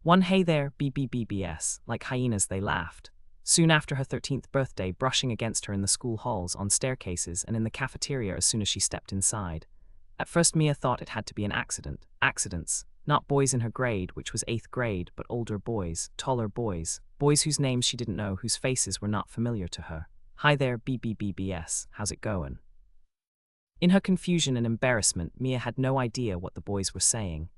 One "Hey there, BBBBS," like hyenas they laughed. Soon after her 13th birthday, brushing against her in the school halls, on staircases, and in the cafeteria as soon as she stepped inside. At first Mia thought it had to be an accident. Accidents. Not boys in her grade, which was 8th grade, but older boys, taller boys, boys whose names she didn't know, whose faces were not familiar to her. "Hi there, BBBBS, how's it goin'?" In her confusion and embarrassment, Mia had no idea what the boys were saying.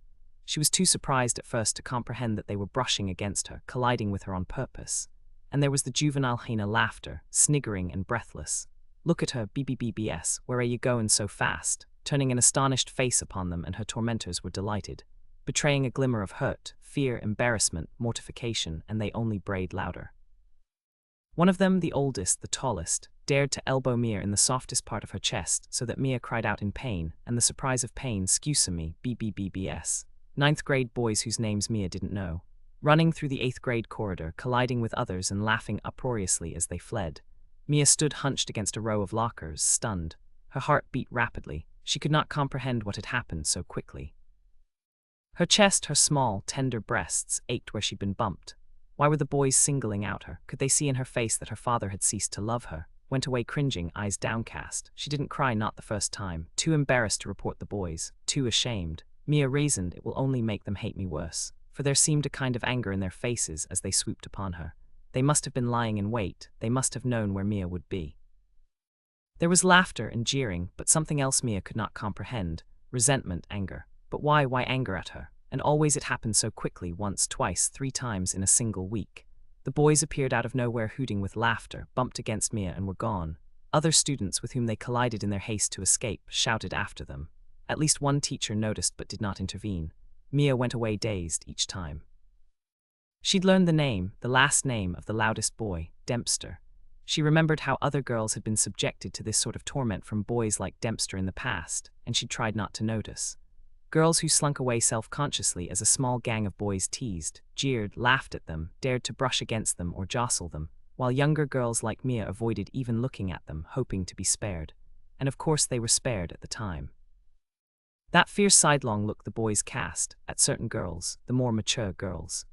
She was too surprised at first to comprehend that they were brushing against her, colliding with her on purpose. And there was the juvenile hyena laughter, sniggering and breathless. "Look at her, BBBBS, where are you goin' so fast?" Turning an astonished face upon them, and her tormentors were delighted, betraying a glimmer of hurt, fear, embarrassment, mortification, and they only brayed louder. One of them, the oldest, the tallest, dared to elbow Mia in the softest part of her chest, so that Mia cried out in pain, and the surprise of pain, "Excuse me, BBBBS." 9th grade boys whose names Mia didn't know, running through the 8th grade corridor, colliding with others and laughing uproariously as they fled. Mia stood hunched against a row of lockers, stunned. Her heart beat rapidly. She could not comprehend what had happened so quickly. Her chest, her small, tender breasts, ached where she'd been bumped. Why were the boys singling out her? Could they see in her face that her father had ceased to love her? Went away cringing, eyes downcast. She didn't cry, not the first time. Too embarrassed to report the boys. Too ashamed. Mia reasoned, it will only make them hate me worse. For there seemed a kind of anger in their faces as they swooped upon her. They must have been lying in wait. They must have known where Mia would be. There was laughter and jeering, but something else Mia could not comprehend. Resentment, anger. But why anger at her? And always it happened so quickly, once, twice, 3 times in a single week. The boys appeared out of nowhere hooting with laughter, bumped against Mia and were gone. Other students with whom they collided in their haste to escape shouted after them. At least one teacher noticed but did not intervene. Mia went away dazed each time. She'd learned the name, the last name of the loudest boy, Dempster. She remembered how other girls had been subjected to this sort of torment from boys like Dempster in the past, and she tried not to notice. Girls who slunk away self-consciously as a small gang of boys teased, jeered, laughed at them, dared to brush against them or jostle them, while younger girls like Mia avoided even looking at them, hoping to be spared. And of course they were spared at the time. That fierce sidelong look the boys cast at certain girls, the more mature girls.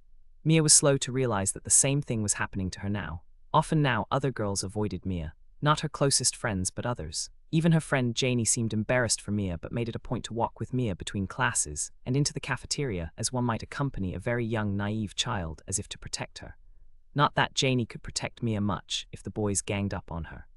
Mia was slow to realize that the same thing was happening to her now. Often now, other girls avoided Mia. Not her closest friends, but others. Even her friend Janie seemed embarrassed for Mia, but made it a point to walk with Mia between classes and into the cafeteria as one might accompany a very young, naive child, as if to protect her. Not that Janie could protect Mia much if the boys ganged up on her.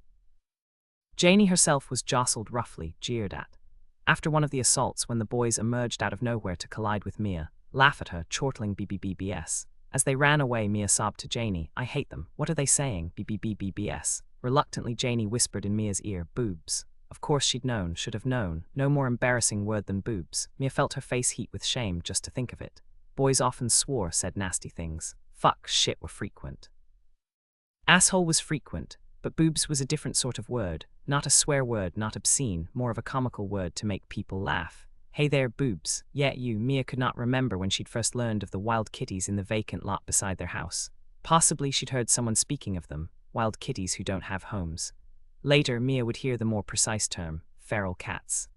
Janie herself was jostled roughly, jeered at. After one of the assaults, when the boys emerged out of nowhere to collide with Mia, laugh at her, chortling BBBBS. As they ran away, Mia sobbed to Janie, "I hate them. What are they saying? BBBBS." Reluctantly, Janie whispered in Mia's ear, "Boobs." Of course she'd known, should have known. No more embarrassing word than boobs. Mia felt her face heat with shame just to think of it. Boys often swore, said nasty things. Fuck, shit were frequent. Asshole was frequent, but boobs was a different sort of word. Not a swear word, not obscene, more of a comical word to make people laugh. "Hey there, boobs." Yet Mia could not remember when she'd first learned of the wild kitties in the vacant lot beside their house. Possibly she'd heard someone speaking of them, wild kitties who don't have homes. Later, Mia would hear the more precise term, feral cats.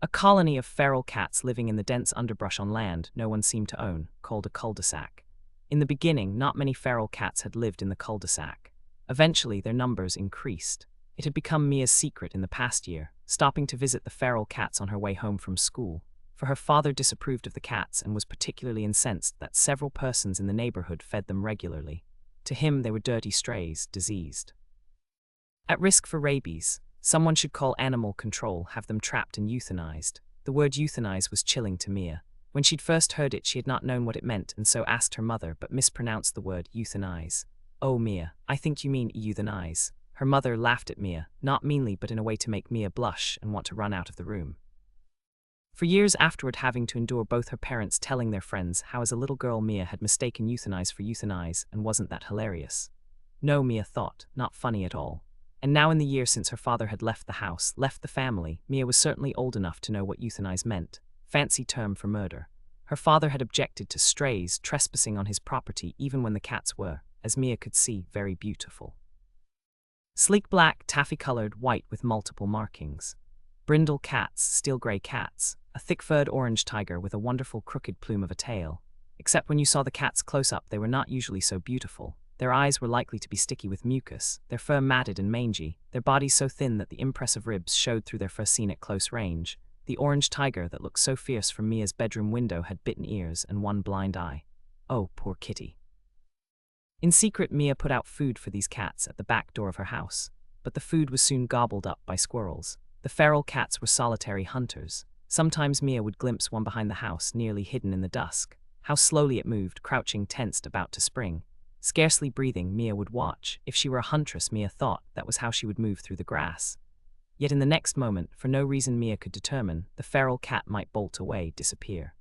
A colony of feral cats living in the dense underbrush on land no one seemed to own, called a cul-de-sac. In the beginning, not many feral cats had lived in the cul-de-sac. Eventually, their numbers increased. It had become Mia's secret in the past year, stopping to visit the feral cats on her way home from school, for her father disapproved of the cats and was particularly incensed that several persons in the neighborhood fed them regularly. To him, they were dirty strays, diseased. At risk for rabies, someone should call animal control, have them trapped and euthanized. The word euthanize was chilling to Mia. When she'd first heard it, she had not known what it meant and so asked her mother, but mispronounced the word euthanize. "Oh, Mia, I think you mean euthanize." Her mother laughed at Mia, not meanly but in a way to make Mia blush and want to run out of the room. For years afterward, having to endure both her parents telling their friends how as a little girl Mia had mistaken euthanize for euthanize, and wasn't that hilarious? No, Mia thought, not funny at all. And now in the year since her father had left the house, left the family, Mia was certainly old enough to know what euthanize meant, fancy term for murder. Her father had objected to strays trespassing on his property even when the cats were, as Mia could see, very beautiful. Sleek black, taffy-colored, white with multiple markings. Brindle cats, steel-gray cats, a thick-furred orange tiger with a wonderful crooked plume of a tail, Except when you saw the cats close up, they were not usually so beautiful. Their eyes were likely to be sticky with mucus, their fur matted and mangy, their bodies so thin that the impressive ribs showed through their fur seen at close range. The orange tiger that looked so fierce from Mia's bedroom window had bitten ears and one blind eye. Oh, poor kitty. In secret, Mia put out food for these cats at the back door of her house, but the food was soon gobbled up by squirrels. The feral cats were solitary hunters. Sometimes Mia would glimpse one behind the house, nearly hidden in the dusk. How slowly it moved, crouching, tensed, about to spring. Scarcely breathing, Mia would watch. If she were a huntress, Mia thought that was how she would move through the grass. Yet in the next moment, for no reason Mia could determine, the feral cat might bolt away, disappear.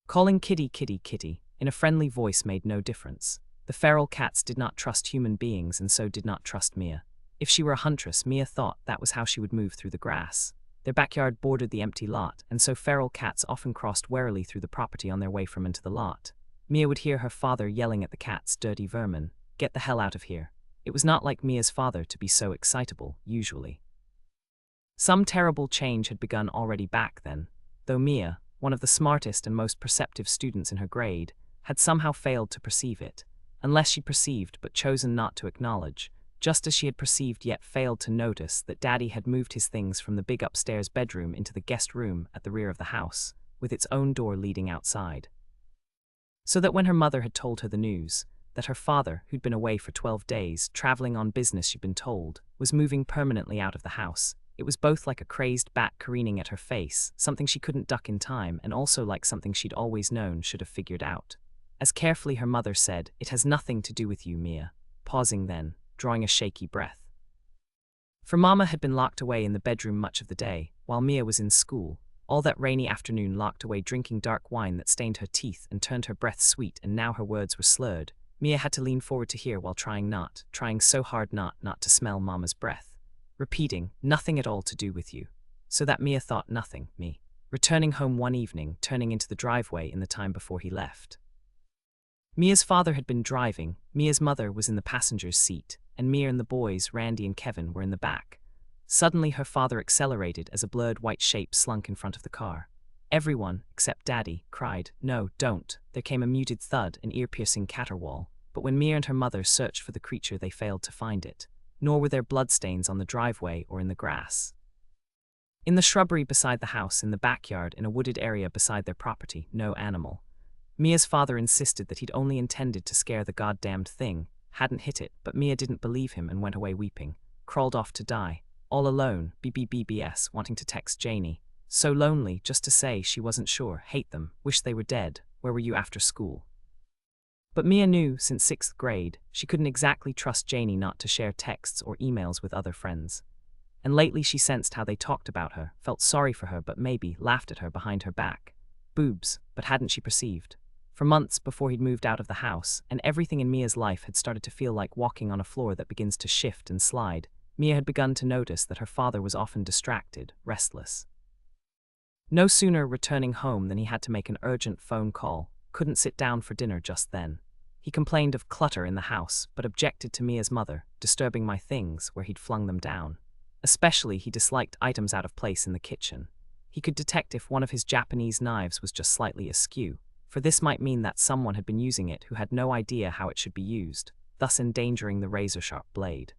Calling kitty, kitty, kitty, in a friendly voice made no difference. The feral cats did not trust human beings and so did not trust Mia. If she were a huntress, Mia thought that was how she would move through the grass. Their backyard bordered the empty lot, and so feral cats often crossed warily through the property on their way from into the lot. Mia would hear her father yelling at the cats, "Dirty vermin, get the hell out of here." It was not like Mia's father to be so excitable, usually. Some terrible change had begun already back then, though Mia, one of the smartest and most perceptive students in her grade, had somehow failed to perceive it. Unless she perceived but chosen not to acknowledge, just as she had perceived yet failed to notice that Daddy had moved his things from the big upstairs bedroom into the guest room at the rear of the house, with its own door leading outside. So that when her mother had told her the news, that her father, who'd been away for 12 days, traveling on business she'd been told, was moving permanently out of the house, it was both like a crazed bat careening at her face, something she couldn't duck in time, and also like something she'd always known, should have figured out. As carefully her mother said, "It has nothing to do with you, Mia," pausing then, drawing a shaky breath. For Mama had been locked away in the bedroom much of the day, while Mia was in school, all that rainy afternoon locked away drinking dark wine that stained her teeth and turned her breath sweet, and now her words were slurred. Mia had to lean forward to hear while trying so hard not to smell Mama's breath, repeating, "Nothing at all to do with you." So that Mia thought nothing, me. Returning home one evening, turning into the driveway in the time before he left. Mia's father had been driving, Mia's mother was in the passenger's seat, and Mia and the boys, Randy and Kevin, were in the back. Suddenly her father accelerated as a blurred white shape slunk in front of the car. Everyone, except Daddy, cried, "No, don't." There came a muted thud, an ear-piercing caterwaul, but when Mia and her mother searched for the creature they failed to find it, nor were there bloodstains on the driveway or in the grass. In the shrubbery beside the house, in the backyard, in a wooded area beside their property, no animal. Mia's father insisted that he'd only intended to scare the goddamned thing, hadn't hit it, but Mia didn't believe him and went away weeping. Crawled off to die. All alone, BBBBS, wanting to text Janie. So lonely, just to say she wasn't sure, hate them, wish they were dead, where were you after school? But Mia knew, since 6th grade, she couldn't exactly trust Janie not to share texts or emails with other friends. And lately she sensed how they talked about her, felt sorry for her but maybe laughed at her behind her back. Boobs, but hadn't she perceived? For months before he'd moved out of the house, and everything in Mia's life had started to feel like walking on a floor that begins to shift and slide, Mia had begun to notice that her father was often distracted, restless. No sooner returning home than he had to make an urgent phone call, couldn't sit down for dinner just then. He complained of clutter in the house, but objected to Mia's mother, disturbing my things where he'd flung them down. Especially he disliked items out of place in the kitchen. He could detect if one of his Japanese knives was just slightly askew, for this might mean that someone had been using it who had no idea how it should be used, thus endangering the razor-sharp blade.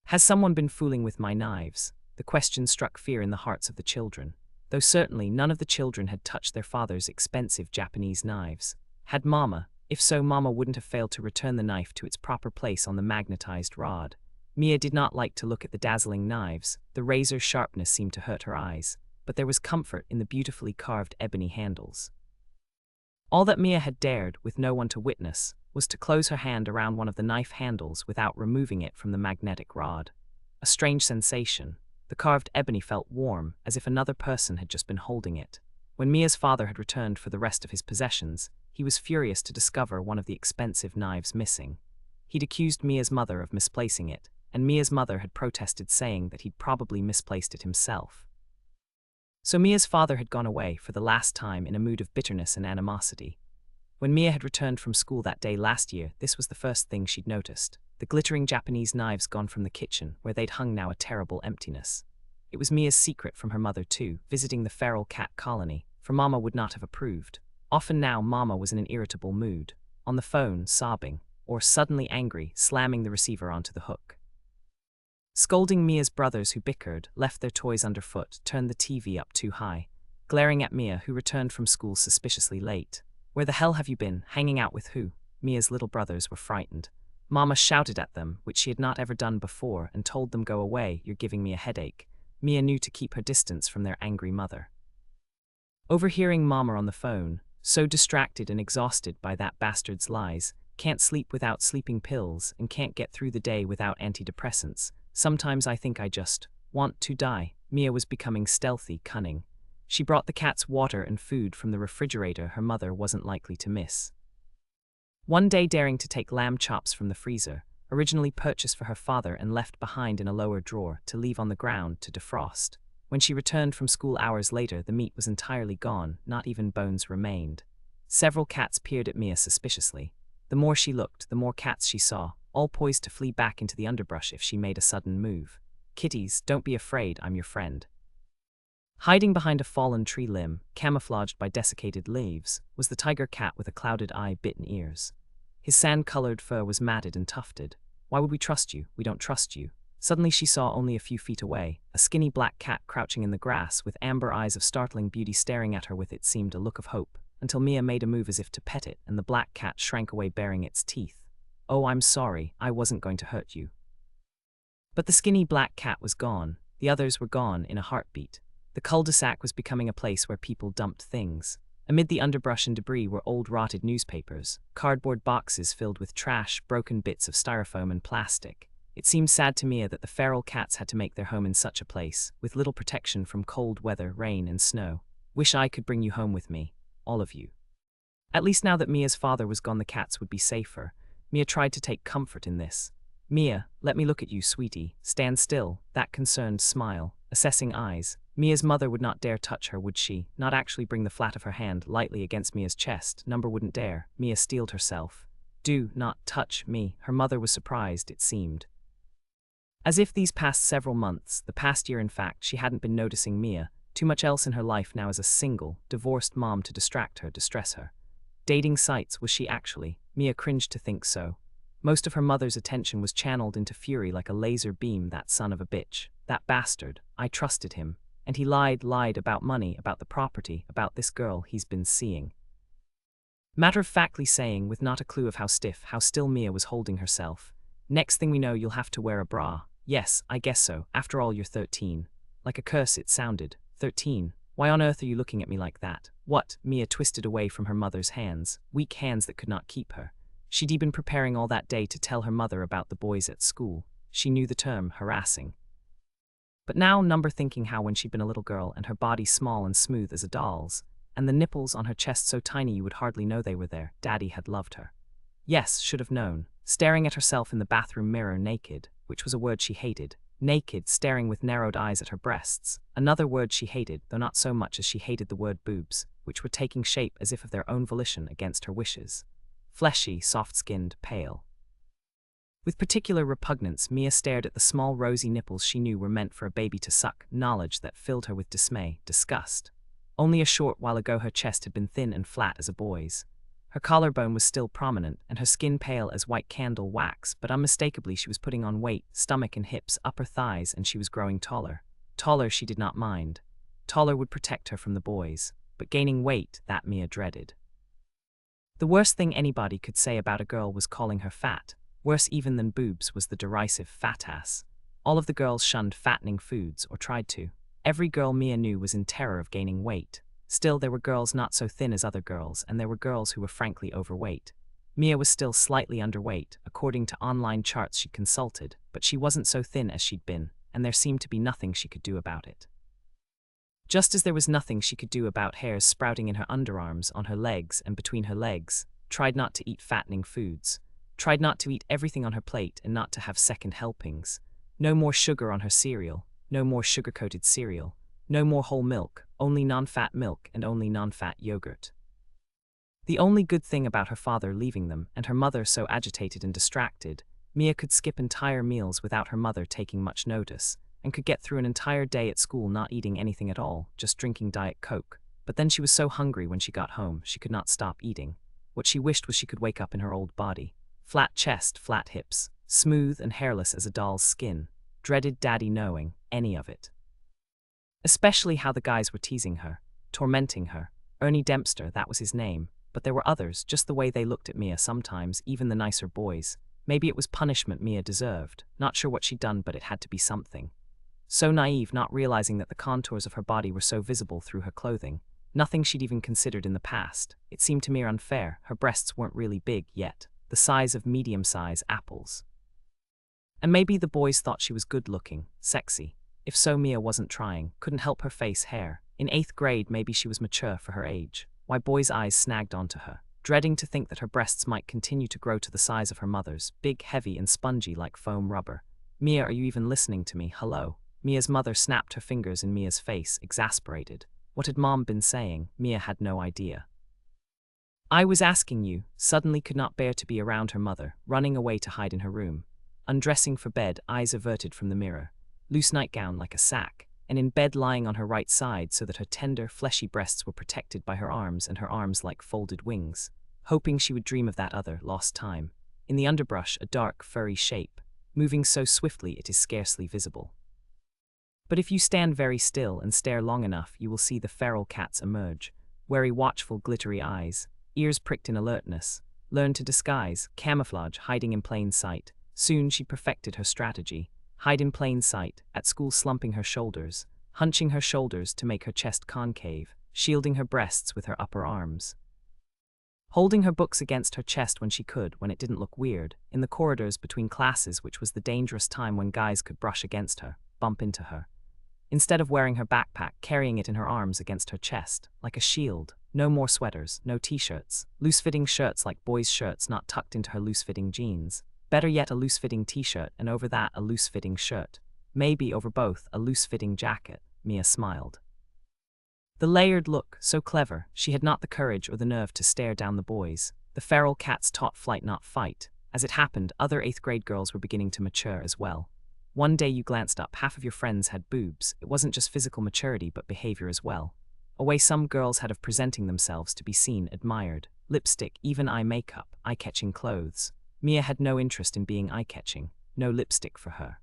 Has someone been fooling with my knives? The question struck fear in the hearts of the children, though certainly none of the children had touched their father's expensive Japanese knives. Had Mama? If so, Mama wouldn't have failed to return the knife to its proper place on the magnetized rod. Mia did not like to look at the dazzling knives, the razor's sharpness seemed to hurt her eyes, but there was comfort in the beautifully carved ebony handles. All that Mia had dared, with no one to witness, was to close her hand around one of the knife handles without removing it from the magnetic rod. A strange sensation. The carved ebony felt warm, as if another person had just been holding it. When Mia's father had returned for the rest of his possessions, he was furious to discover one of the expensive knives missing. He'd accused Mia's mother of misplacing it, and Mia's mother had protested, saying that he'd probably misplaced it himself. So Mia's father had gone away for the last time in a mood of bitterness and animosity. When Mia had returned from school that day last year, this was the first thing she'd noticed. The glittering Japanese knives gone from the kitchen, where they'd hung now a terrible emptiness. It was Mia's secret from her mother too, visiting the feral cat colony, for Mama would not have approved. Often now, Mama was in an irritable mood, on the phone, sobbing, or suddenly angry, slamming the receiver onto the hook. Scolding Mia's brothers who bickered, left their toys underfoot, turned the TV up too high, glaring at Mia, who returned from school suspiciously late. "Where the hell have you been? Hanging out with who?" Mia's little brothers were frightened. Mama shouted at them, which she had not ever done before, and told them, "Go away, you're giving me a headache." Mia knew to keep her distance from their angry mother. Overhearing Mama on the phone, so distracted and exhausted by that bastard's lies, can't sleep without sleeping pills and can't get through the day without antidepressants. Sometimes I think I just want to die. Mia was becoming stealthy, cunning. She brought the cats water and food from the refrigerator her mother wasn't likely to miss. One day, daring to take lamb chops from the freezer, originally purchased for her father and left behind in a lower drawer, to leave on the ground to defrost. When she returned from school hours later, the meat was entirely gone, not even bones remained. Several cats peered at Mia suspiciously. The more she looked, the more cats she saw, all poised to flee back into the underbrush if she made a sudden move. "Kitties, don't be afraid, I'm your friend." Hiding behind a fallen tree limb, camouflaged by desiccated leaves, was the tiger cat with a clouded eye, bitten ears. His sand-colored fur was matted and tufted. "Why would we trust you? We don't trust you." Suddenly she saw, only a few feet away, a skinny black cat crouching in the grass with amber eyes of startling beauty staring at her with, it seemed, a look of hope, until Mia made a move as if to pet it, and the black cat shrank away baring its teeth. "Oh, I'm sorry, I wasn't going to hurt you." But the skinny black cat was gone. The others were gone in a heartbeat. The cul-de-sac was becoming a place where people dumped things. Amid the underbrush and debris were old rotted newspapers, cardboard boxes filled with trash, broken bits of styrofoam and plastic. It seemed sad to Mia that the feral cats had to make their home in such a place, with little protection from cold weather, rain and snow. "Wish I could bring you home with me, all of you." At least now that Mia's father was gone, the cats would be safer. Mia tried to take comfort in this. "Mia, let me look at you, sweetie. Stand still." That concerned smile, assessing eyes. Mia's mother would not dare touch her, would she? Not actually bring the flat of her hand lightly against Mia's chest. Number wouldn't dare. Mia steeled herself. "Do not touch me." Her mother was surprised, it seemed. As if these past several months, the past year in fact, she hadn't been noticing Mia. Too much else in her life now as a single, divorced mom to distract her, distress her. Dating sites, was she actually? Mia cringed to think so. Most of her mother's attention was channeled into fury like a laser beam. That son of a bitch. That bastard. I trusted him. And he lied about money, about the property, about this girl he's been seeing. Matter-of-factly saying, with not a clue of how still Mia was holding herself. "Next thing we know, you'll have to wear a bra." "Yes, I guess so. After all, you're 13. Like a curse it sounded. 13. Why on earth are you looking at me like that? What? Mia twisted away from her mother's hands, weak hands that could not keep her. She'd been preparing all that day to tell her mother about the boys at school. She knew the term, harassing. But now, thinking how when she'd been a little girl and her body small and smooth as a doll's, and the nipples on her chest so tiny you would hardly know they were there, Daddy had loved her. Yes, should have known. Staring at herself in the bathroom mirror naked, which was a word she hated. Naked, staring with narrowed eyes at her breasts. Another word she hated, though not so much as she hated the word boobs, which were taking shape as if of their own volition against her wishes. Fleshy, soft-skinned, pale. With particular repugnance, Mia stared at the small rosy nipples she knew were meant for a baby to suck, knowledge that filled her with dismay, disgust. Only a short while ago her chest had been thin and flat as a boy's. Her collarbone was still prominent, and her skin pale as white candle wax, but unmistakably she was putting on weight, stomach and hips, upper thighs, and she was growing taller. Taller she did not mind. Taller would protect her from the boys, but gaining weight, that Mia dreaded. The worst thing anybody could say about a girl was calling her fat. Worse even than boobs was the derisive fat ass. All of the girls shunned fattening foods, or tried to. Every girl Mia knew was in terror of gaining weight. Still, there were girls not so thin as other girls, and there were girls who were frankly overweight. Mia was still slightly underweight, according to online charts she'd consulted, but she wasn't so thin as she'd been, and there seemed to be nothing she could do about it. Just as there was nothing she could do about hairs sprouting in her underarms, on her legs, and between her legs. Tried not to eat fattening foods. Tried not to eat everything on her plate and not to have second helpings. No more sugar on her cereal. No more sugar-coated cereal. No more whole milk, only non-fat milk and only non-fat yogurt. The only good thing about her father leaving them, and her mother so agitated and distracted, Mia could skip entire meals without her mother taking much notice, and could get through an entire day at school not eating anything at all, just drinking Diet Coke. But then she was so hungry when she got home, she could not stop eating. What she wished was she could wake up in her old body. Flat chest, flat hips, smooth and hairless as a doll's skin. Dreaded Daddy knowing any of it. Especially how the guys were teasing her, tormenting her. Ernie Dempster, that was his name. But there were others, just the way they looked at Mia sometimes, even the nicer boys. Maybe it was punishment Mia deserved. Not sure what she'd done, but it had to be something. So naive, not realizing that the contours of her body were so visible through her clothing. Nothing she'd even considered in the past. It seemed to Mia unfair. Her breasts weren't really big yet. The size of medium-size apples. And maybe the boys thought she was good-looking, sexy. If so, Mia wasn't trying, couldn't help her face hair. In 8th grade, maybe she was mature for her age. Why boys' eyes snagged onto her, dreading to think that her breasts might continue to grow to the size of her mother's, big, heavy, and spongy like foam rubber. Mia, are you even listening to me? Hello? Mia's mother snapped her fingers in Mia's face, exasperated. What had Mom been saying? Mia had no idea. I was asking you, suddenly could not bear to be around her mother, running away to hide in her room. Undressing for bed, eyes averted from the mirror. Loose nightgown like a sack, and in bed lying on her right side so that her tender, fleshy breasts were protected by her arms and her arms like folded wings. Hoping she would dream of that other, lost time. In the underbrush, a dark, furry shape, moving so swiftly it is scarcely visible. But if you stand very still and stare long enough, you will see the feral cats emerge, wary, watchful, glittery eyes, ears pricked in alertness, learn to disguise, camouflage, hiding in plain sight. Soon she perfected her strategy. Hide in plain sight, at school slumping her shoulders, hunching her shoulders to make her chest concave, shielding her breasts with her upper arms. Holding her books against her chest when she could, when it didn't look weird, in the corridors between classes, which was the dangerous time when guys could brush against her, bump into her. Instead of wearing her backpack, carrying it in her arms against her chest, like a shield. No more sweaters, no t-shirts, loose-fitting shirts like boys' shirts not tucked into her loose-fitting jeans. Better yet, a loose-fitting t-shirt, and over that a loose-fitting shirt. Maybe over both, a loose-fitting jacket. Mia smiled. The layered look, so clever, she had not the courage or the nerve to stare down the boys. The feral cats taught flight not fight. As it happened, other 8th grade girls were beginning to mature as well. One day you glanced up, half of your friends had boobs. It wasn't just physical maturity, but behavior as well. A way some girls had of presenting themselves to be seen, admired. Lipstick, even eye makeup, eye-catching clothes. Mia had no interest in being eye-catching, no lipstick for her.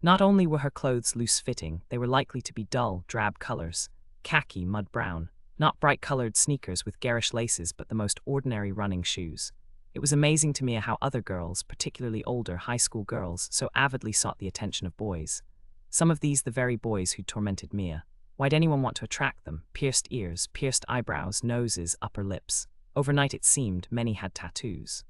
Not only were her clothes loose-fitting, they were likely to be dull, drab colors, khaki, mud brown, not bright-colored sneakers with garish laces, but the most ordinary running shoes. It was amazing to Mia how other girls, particularly older high school girls, so avidly sought the attention of boys. Some of these the very boys who tormented Mia. Why'd anyone want to attract them? Pierced ears, pierced eyebrows, noses, upper lips. Overnight it seemed many had tattoos.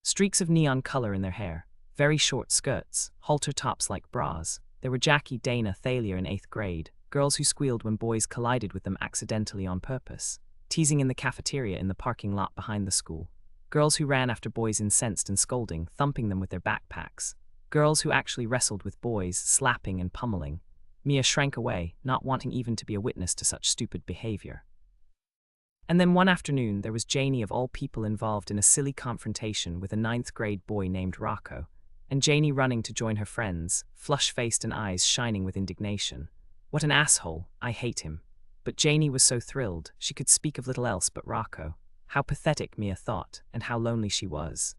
Streaks of neon color in their hair, very short skirts, halter tops like bras. There were Jackie, Dana, Thalia in 8th grade, girls who squealed when boys collided with them accidentally on purpose, teasing in the cafeteria in the parking lot behind the school. Girls who ran after boys incensed and scolding, thumping them with their backpacks. Girls who actually wrestled with boys, slapping and pummeling. Mia shrank away, not wanting even to be a witness to such stupid behavior. And then one afternoon there was Janie of all people involved in a silly confrontation with a 9th grade boy named Rocco, and Janie running to join her friends, flush-faced and eyes shining with indignation. What an asshole, I hate him. But Janie was so thrilled, she could speak of little else but Rocco. How pathetic, Mia thought, and how lonely she was.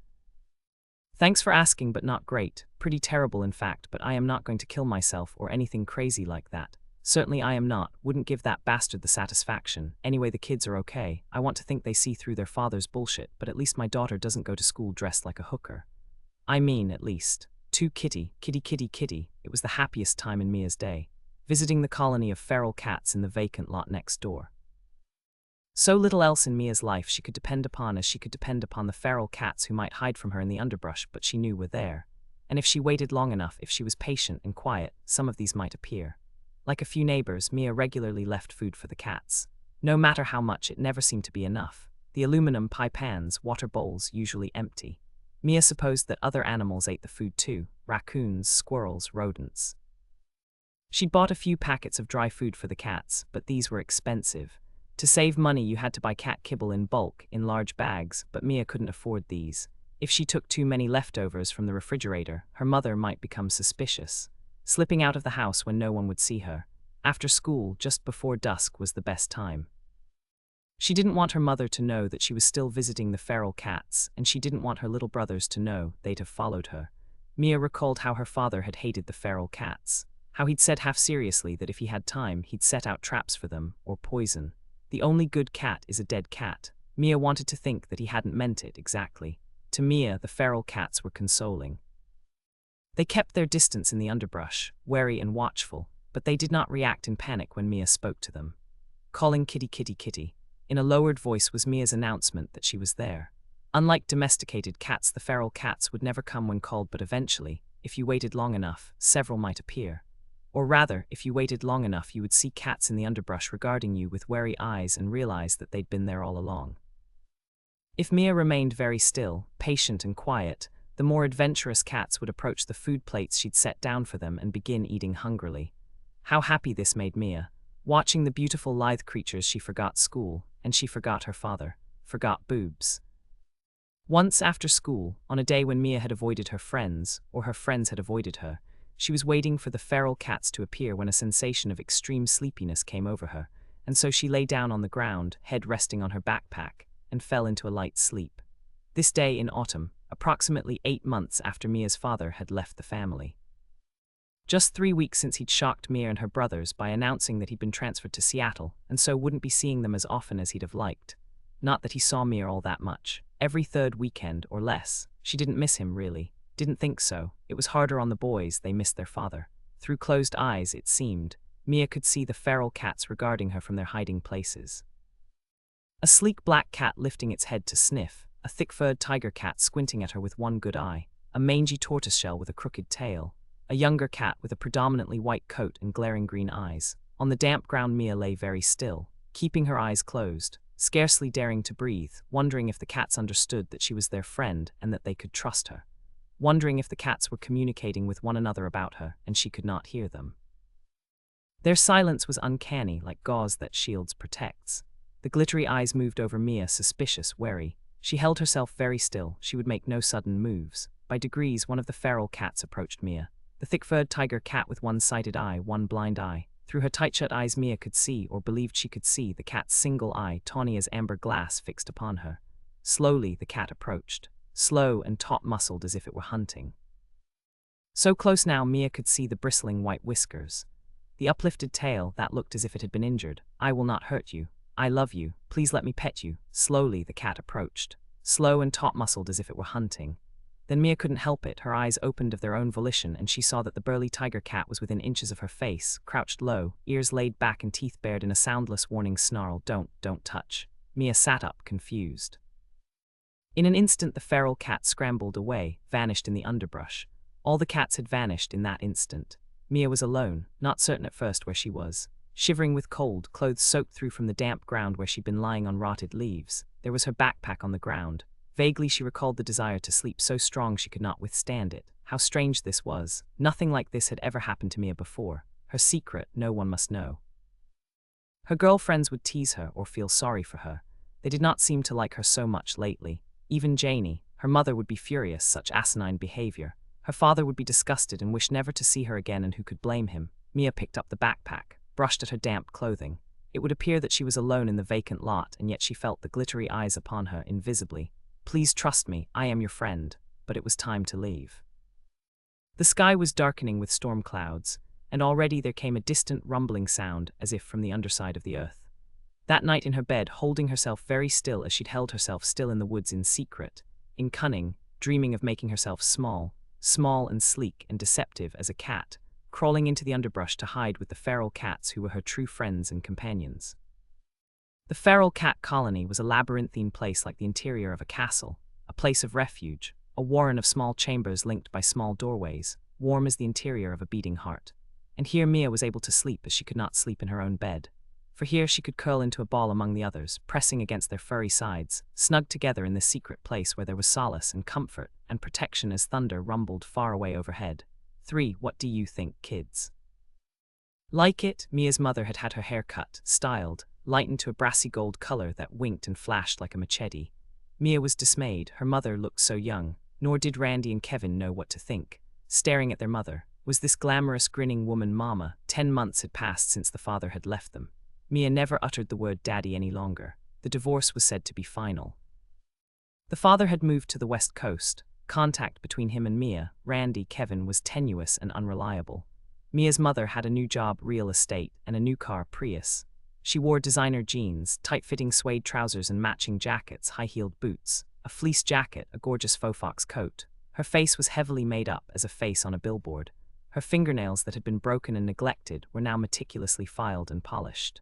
Thanks for asking, but not great. Pretty terrible, in fact, but I am not going to kill myself or anything crazy like that. Certainly I am not. Wouldn't give that bastard the satisfaction. Anyway, the kids are okay. I want to think they see through their father's bullshit, but at least my daughter doesn't go to school dressed like a hooker. I mean, at least. Kitty. It was the happiest time in Mia's day, visiting the colony of feral cats in the vacant lot next door. So little else in Mia's life she could depend upon, as she could depend upon the feral cats who might hide from her in the underbrush, but she knew were there. And if she waited long enough, if she was patient and quiet, some of these might appear. Like a few neighbors, Mia regularly left food for the cats. No matter how much, it never seemed to be enough. The aluminum pie pans, water bowls, usually empty. Mia supposed that other animals ate the food too, raccoons, squirrels, rodents. She'd bought a few packets of dry food for the cats, but these were expensive. To save money you had to buy cat kibble in bulk, in large bags, but Mia couldn't afford these. If she took too many leftovers from the refrigerator, her mother might become suspicious. Slipping out of the house when no one would see her. After school, just before dusk, was the best time. She didn't want her mother to know that she was still visiting the feral cats, and she didn't want her little brothers to know they'd have followed her. Mia recalled how her father had hated the feral cats, how he'd said half seriously that if he had time, he'd set out traps for them, or poison. The only good cat is a dead cat. Mia wanted to think that he hadn't meant it exactly. To Mia, the feral cats were consoling. They kept their distance in the underbrush, wary and watchful, but they did not react in panic when Mia spoke to them. Calling kitty kitty kitty, in a lowered voice, was Mia's announcement that she was there. Unlike domesticated cats, the feral cats would never come when called, but eventually, if you waited long enough, several might appear. Or rather, if you waited long enough, you would see cats in the underbrush regarding you with wary eyes and realize that they'd been there all along. If Mia remained very still, patient and quiet, the more adventurous cats would approach the food plates she'd set down for them and begin eating hungrily. How happy this made Mia. Watching the beautiful lithe creatures, she forgot school, and she forgot her father, forgot boobs. Once after school, on a day when Mia had avoided her friends, or her friends had avoided her, she was waiting for the feral cats to appear when a sensation of extreme sleepiness came over her, and so she lay down on the ground, head resting on her backpack, and fell into a light sleep. This day in autumn, approximately 8 months after Mia's father had left the family. Just 3 weeks since he'd shocked Mia and her brothers by announcing that he'd been transferred to Seattle, and so wouldn't be seeing them as often as he'd have liked. Not that he saw Mia all that much. Every third weekend or less. She didn't miss him, really. Didn't think so. It was harder on the boys, they missed their father. Through closed eyes, it seemed, Mia could see the feral cats regarding her from their hiding places. A sleek black cat lifting its head to sniff, a thick-furred tiger cat squinting at her with one good eye, a mangy tortoiseshell with a crooked tail, a younger cat with a predominantly white coat and glaring green eyes. On the damp ground, Mia lay very still, keeping her eyes closed, scarcely daring to breathe, wondering if the cats understood that she was their friend and that they could trust her. Wondering if the cats were communicating with one another about her and she could not hear them. Their silence was uncanny, like gauze that shields protects. The glittery eyes moved over Mia, suspicious, wary. She held herself very still. She would make no sudden moves. By degrees, one of the feral cats approached Mia. The thick-furred tiger cat with one-sighted eye, one blind eye. Through her tight-shut eyes, Mia could see, or believed she could see, the cat's single eye, tawny as amber glass, fixed upon her. Slowly, the cat approached. Slow and taut-muscled as if it were hunting. So close now, Mia could see the bristling white whiskers. The uplifted tail, that looked as if it had been injured. "I will not hurt you. I love you. Please let me pet you." Slowly, the cat approached. Slow and taut-muscled as if it were hunting. Then Mia couldn't help it. Her eyes opened of their own volition, and she saw that the burly tiger cat was within inches of her face, crouched low, ears laid back and teeth bared in a soundless warning snarl. Don't touch." Mia sat up, confused. In an instant, the feral cat scrambled away, vanished in the underbrush. All the cats had vanished in that instant. Mia was alone, not certain at first where she was. Shivering with cold, clothes soaked through from the damp ground where she'd been lying on rotted leaves. There was her backpack on the ground. Vaguely she recalled the desire to sleep so strong she could not withstand it. How strange this was. Nothing like this had ever happened to Mia before. Her secret, no one must know. Her girlfriends would tease her or feel sorry for her. They did not seem to like her so much lately. Even Janie, her mother, would be furious, such asinine behavior. Her father would be disgusted and wish never to see her again, and who could blame him? Mia picked up the backpack, brushed at her damp clothing. It would appear that she was alone in the vacant lot, and yet she felt the glittery eyes upon her invisibly. "Please trust me, I am your friend." But it was time to leave. The sky was darkening with storm clouds, and already there came a distant rumbling sound as if from the underside of the earth. That night in her bed, holding herself very still as she'd held herself still in the woods in secret, in cunning, dreaming of making herself small and sleek and deceptive as a cat, crawling into the underbrush to hide with the feral cats who were her true friends and companions. The feral cat colony was a labyrinthine place like the interior of a castle, a place of refuge, a warren of small chambers linked by small doorways, warm as the interior of a beating heart. And here Mia was able to sleep as she could not sleep in her own bed. For here she could curl into a ball among the others, pressing against their furry sides, snug together in this secret place where there was solace and comfort and protection as thunder rumbled far away overhead. 3. What do you think, kids? Like it, Mia's mother had had her hair cut, styled, lightened to a brassy gold color that winked and flashed like a machete. Mia was dismayed. Her mother looked so young, nor did Randy and Kevin know what to think. Staring at their mother, was this glamorous, grinning woman Mama. 10 months had passed since the father had left them. Mia never uttered the word daddy any longer. The divorce was said to be final. The father had moved to the West Coast. Contact between him and Mia, Randy, Kevin, was tenuous and unreliable. Mia's mother had a new job, real estate, and a new car, Prius. She wore designer jeans, tight-fitting suede trousers and matching jackets, high-heeled boots, a fleece jacket, a gorgeous faux fox coat. Her face was heavily made up as a face on a billboard. Her fingernails that had been broken and neglected were now meticulously filed and polished.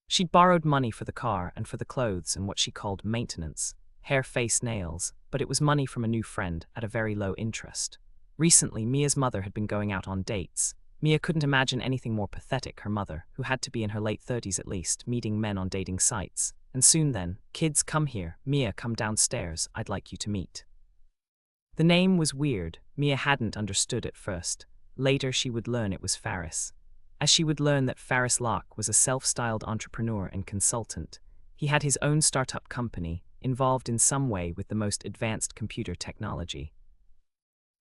She'd borrowed money for the car and for the clothes and what she called maintenance, hair, face, nails, but it was money from a new friend at a very low interest. Recently, Mia's mother had been going out on dates. Mia couldn't imagine anything more pathetic, her mother, who had to be in her late 30s at least, meeting men on dating sites. And soon then, kids, come here, Mia, come downstairs, I'd like you to meet. The name was weird. Mia hadn't understood at first. Later she would learn it was Faris. As she would learn that Faris Locke was a self-styled entrepreneur and consultant. He had his own startup company, involved in some way with the most advanced computer technology.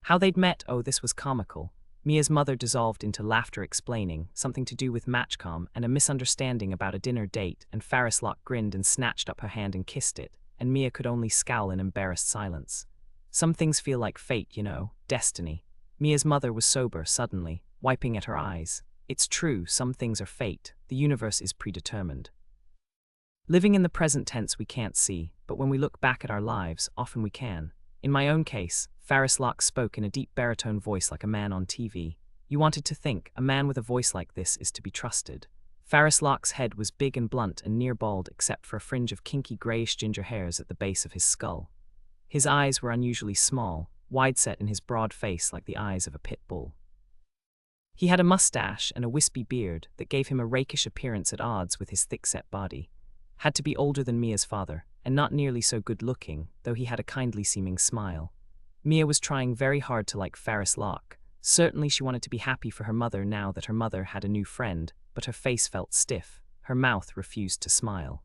How they'd met, oh, this was comical. Mia's mother dissolved into laughter, explaining something to do with Matchcom and a misunderstanding about a dinner date, and Faris Locke grinned and snatched up her hand and kissed it, and Mia could only scowl in embarrassed silence. Some things feel like fate, you know, destiny. Mia's mother was sober suddenly, wiping at her eyes. It's true, some things are fate. The universe is predetermined. Living in the present tense we can't see, but when we look back at our lives, often we can. In my own case, Faris Locke spoke in a deep baritone voice like a man on TV. You wanted to think, a man with a voice like this is to be trusted. Faris Locke's head was big and blunt and near bald except for a fringe of kinky grayish ginger hairs at the base of his skull. His eyes were unusually small, wide-set in his broad face like the eyes of a pit bull. He had a mustache and a wispy beard that gave him a rakish appearance at odds with his thick-set body. Had to be older than Mia's father, and not nearly so good-looking, though he had a kindly-seeming smile. Mia was trying very hard to like Faris Locke. Certainly she wanted to be happy for her mother now that her mother had a new friend, but her face felt stiff. Her mouth refused to smile.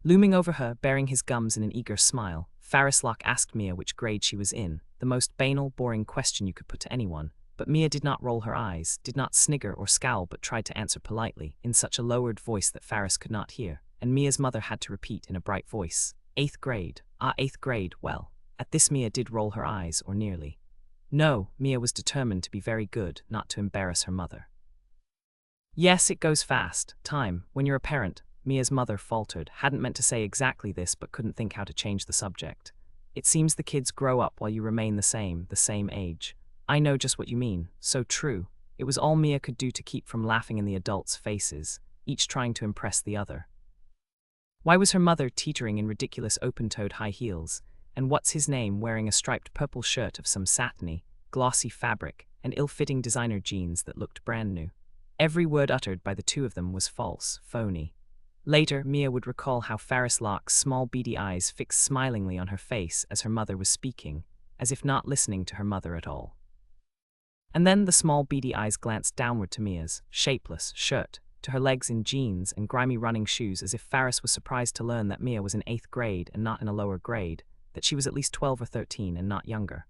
Looming over her, baring his gums in an eager smile, Faris Locke asked Mia which grade she was in, the most banal, boring question you could put to anyone. But Mia did not roll her eyes, did not snigger or scowl, but tried to answer politely, in such a lowered voice that Faris could not hear, and Mia's mother had to repeat in a bright voice, 8th grade. Ah, 8th grade, well. At this Mia did roll her eyes, or nearly. No, Mia was determined to be very good, not to embarrass her mother. Yes, it goes fast. Time, when you're a parent, Mia's mother faltered, hadn't meant to say exactly this but couldn't think how to change the subject. It seems the kids grow up while you remain the same age. I know just what you mean, so true. It was all Mia could do to keep from laughing in the adults' faces, each trying to impress the other. Why was her mother teetering in ridiculous open-toed high heels, and what's his name wearing a striped purple shirt of some satiny, glossy fabric, and ill-fitting designer jeans that looked brand new? Every word uttered by the two of them was false, phony. Later, Mia would recall how Faris Locke's small beady eyes fixed smilingly on her face as her mother was speaking, as if not listening to her mother at all. And then the small beady eyes glanced downward to Mia's shapeless shirt, to her legs in jeans and grimy running shoes, as if Faris was surprised to learn that Mia was in 8th grade and not in a lower grade, that she was at least 12 or 13 and not younger.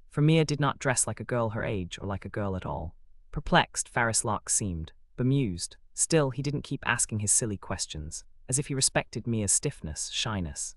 For Mia did not dress like a girl her age or like a girl at all. Perplexed, Faris Locke seemed, bemused. Still, he didn't keep asking his silly questions, as if he respected Mia's stiffness, shyness.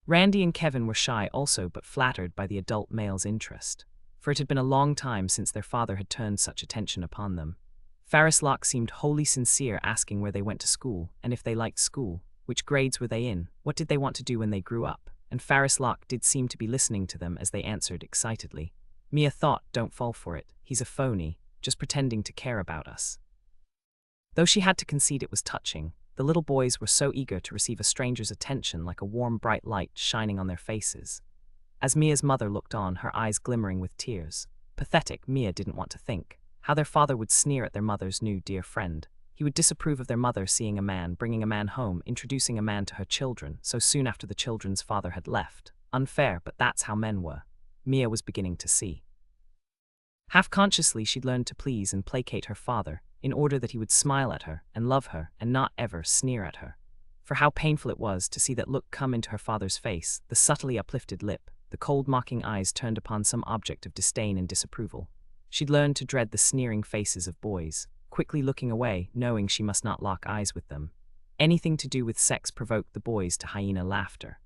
Randy and Kevin were shy also, but flattered by the adult male's interest, for it had been a long time since their father had turned such attention upon them. Faris Locke seemed wholly sincere, asking where they went to school, and if they liked school, which grades were they in, what did they want to do when they grew up, and Faris Locke did seem to be listening to them as they answered excitedly. Mia thought, don't fall for it, he's a phony, just pretending to care about us. Though she had to concede it was touching, the little boys were so eager to receive a stranger's attention, like a warm, bright light shining on their faces. As Mia's mother looked on, her eyes glimmering with tears. Pathetic, Mia didn't want to think. How their father would sneer at their mother's new dear friend. He would disapprove of their mother seeing a man, bringing a man home, introducing a man to her children, so soon after the children's father had left. Unfair, but that's how men were. Mia was beginning to see. Half-consciously, she'd learned to please and placate her father, in order that he would smile at her and love her and not ever sneer at her. For how painful it was to see that look come into her father's face, the subtly uplifted lip, the cold mocking eyes turned upon some object of disdain and disapproval. She'd learned to dread the sneering faces of boys, quickly looking away, knowing she must not lock eyes with them. Anything to do with sex provoked the boys to hyena laughter.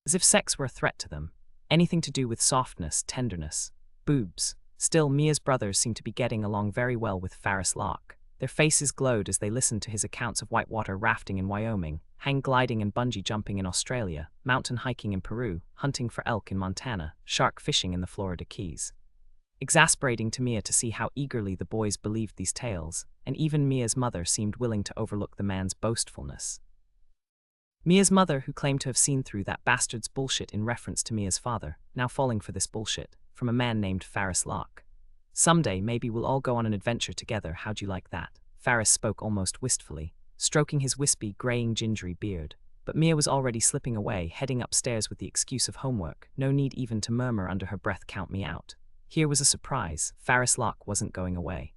As if sex were a threat to them. Anything to do with softness, tenderness, boobs. Still, Mia's brothers seemed to be getting along very well with Ferris Locke. Their faces glowed as they listened to his accounts of whitewater rafting in Wyoming, hang gliding and bungee jumping in Australia, mountain hiking in Peru, hunting for elk in Montana, shark fishing in the Florida Keys. Exasperating to Mia to see how eagerly the boys believed these tales, and even Mia's mother seemed willing to overlook the man's boastfulness. Mia's mother, who claimed to have seen through that bastard's bullshit in reference to Mia's father, now falling for this bullshit, from a man named Ferris Locke. Someday, maybe we'll all go on an adventure together, how'd you like that? Ferris spoke almost wistfully, stroking his wispy, graying gingery beard. But Mia was already slipping away, heading upstairs with the excuse of homework, no need even to murmur under her breath, "Count me out." Here was a surprise. Ferris Locke wasn't going away.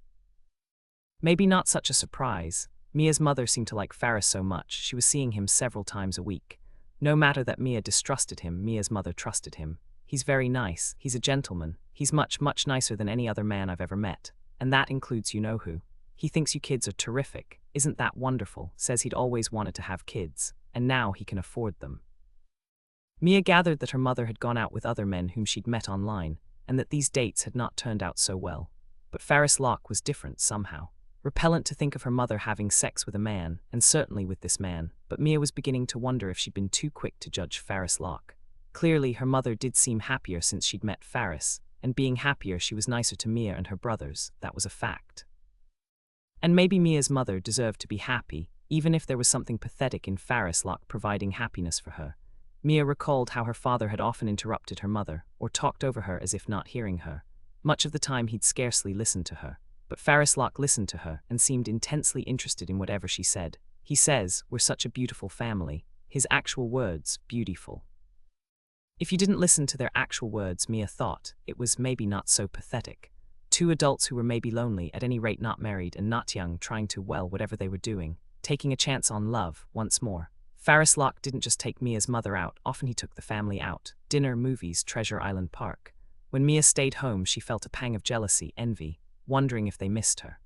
Maybe not such a surprise. Mia's mother seemed to like Ferris so much, she was seeing him several times a week. No matter that Mia distrusted him, Mia's mother trusted him. He's very nice, he's a gentleman, he's much, much nicer than any other man I've ever met. And that includes you-know-who. He thinks you kids are terrific, isn't that wonderful, says he'd always wanted to have kids, and now he can afford them. Mia gathered that her mother had gone out with other men whom she'd met online, and that these dates had not turned out so well. But Ferris Locke was different somehow. Repellent to think of her mother having sex with a man, and certainly with this man, but Mia was beginning to wonder if she'd been too quick to judge Ferris Locke. Clearly, her mother did seem happier since she'd met Ferris, and being happier, she was nicer to Mia and her brothers, that was a fact. And maybe Mia's mother deserved to be happy, even if there was something pathetic in Ferris Locke providing happiness for her. Mia recalled how her father had often interrupted her mother, or talked over her as if not hearing her. Much of the time he'd scarcely listened to her. But Ferris Locke listened to her and seemed intensely interested in whatever she said. He says, "We're such a beautiful family." His actual words, beautiful. If you didn't listen to their actual words, Mia thought, it was maybe not so pathetic. Two adults who were maybe lonely, at any rate not married and not young, trying to, well, whatever they were doing, taking a chance on love, once more. Ferris Locke didn't just take Mia's mother out, often he took the family out. Dinner, movies, Treasure Island Park. When Mia stayed home, she felt a pang of jealousy, envy, wondering if they missed her.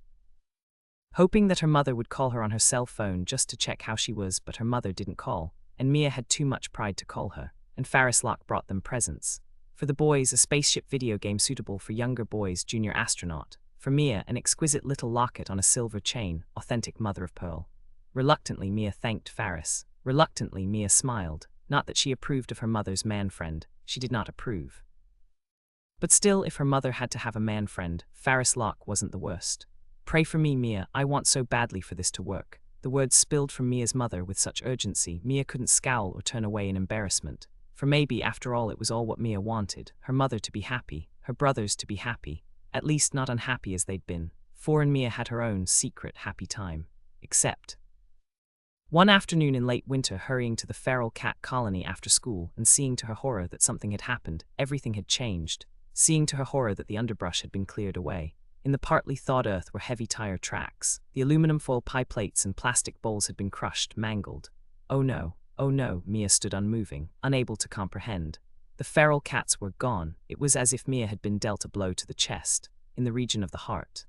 Hoping that her mother would call her on her cell phone just to check how she was, but her mother didn't call, and Mia had too much pride to call her, and Ferris Locke brought them presents. For the boys, a spaceship video game suitable for younger boys, Junior Astronaut. For Mia, an exquisite little locket on a silver chain, authentic mother of pearl. Reluctantly, Mia thanked Ferris. Reluctantly, Mia smiled. Not that she approved of her mother's man friend, she did not approve. But still, if her mother had to have a man friend, Ferris Locke wasn't the worst. "Pray for me, Mia, I want so badly for this to work." The words spilled from Mia's mother with such urgency, Mia couldn't scowl or turn away in embarrassment. For maybe, after all, it was all what Mia wanted, her mother to be happy, her brothers to be happy, at least not unhappy as they'd been. And Mia had her own secret happy time. Except one afternoon in late winter, hurrying to the feral cat colony after school and seeing to her horror that something had happened, everything had changed. Seeing to her horror that the underbrush had been cleared away. In the partly thawed earth were heavy tire tracks. The aluminum foil pie plates and plastic bowls had been crushed, mangled. Oh no, Mia stood unmoving, unable to comprehend. The feral cats were gone. It was as if Mia had been dealt a blow to the chest, in the region of the heart.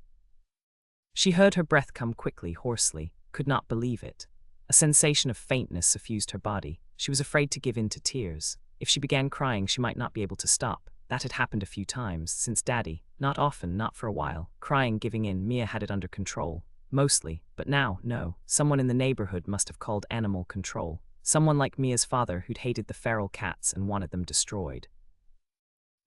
She heard her breath come quickly, hoarsely, could not believe it. A sensation of faintness suffused her body. She was afraid to give in to tears. If she began crying, she might not be able to stop. That had happened a few times, since Daddy, not often, not for a while. Crying, giving in, Mia had it under control. Mostly, but now, no. Someone in the neighborhood must have called animal control. Someone like Mia's father who'd hated the feral cats and wanted them destroyed.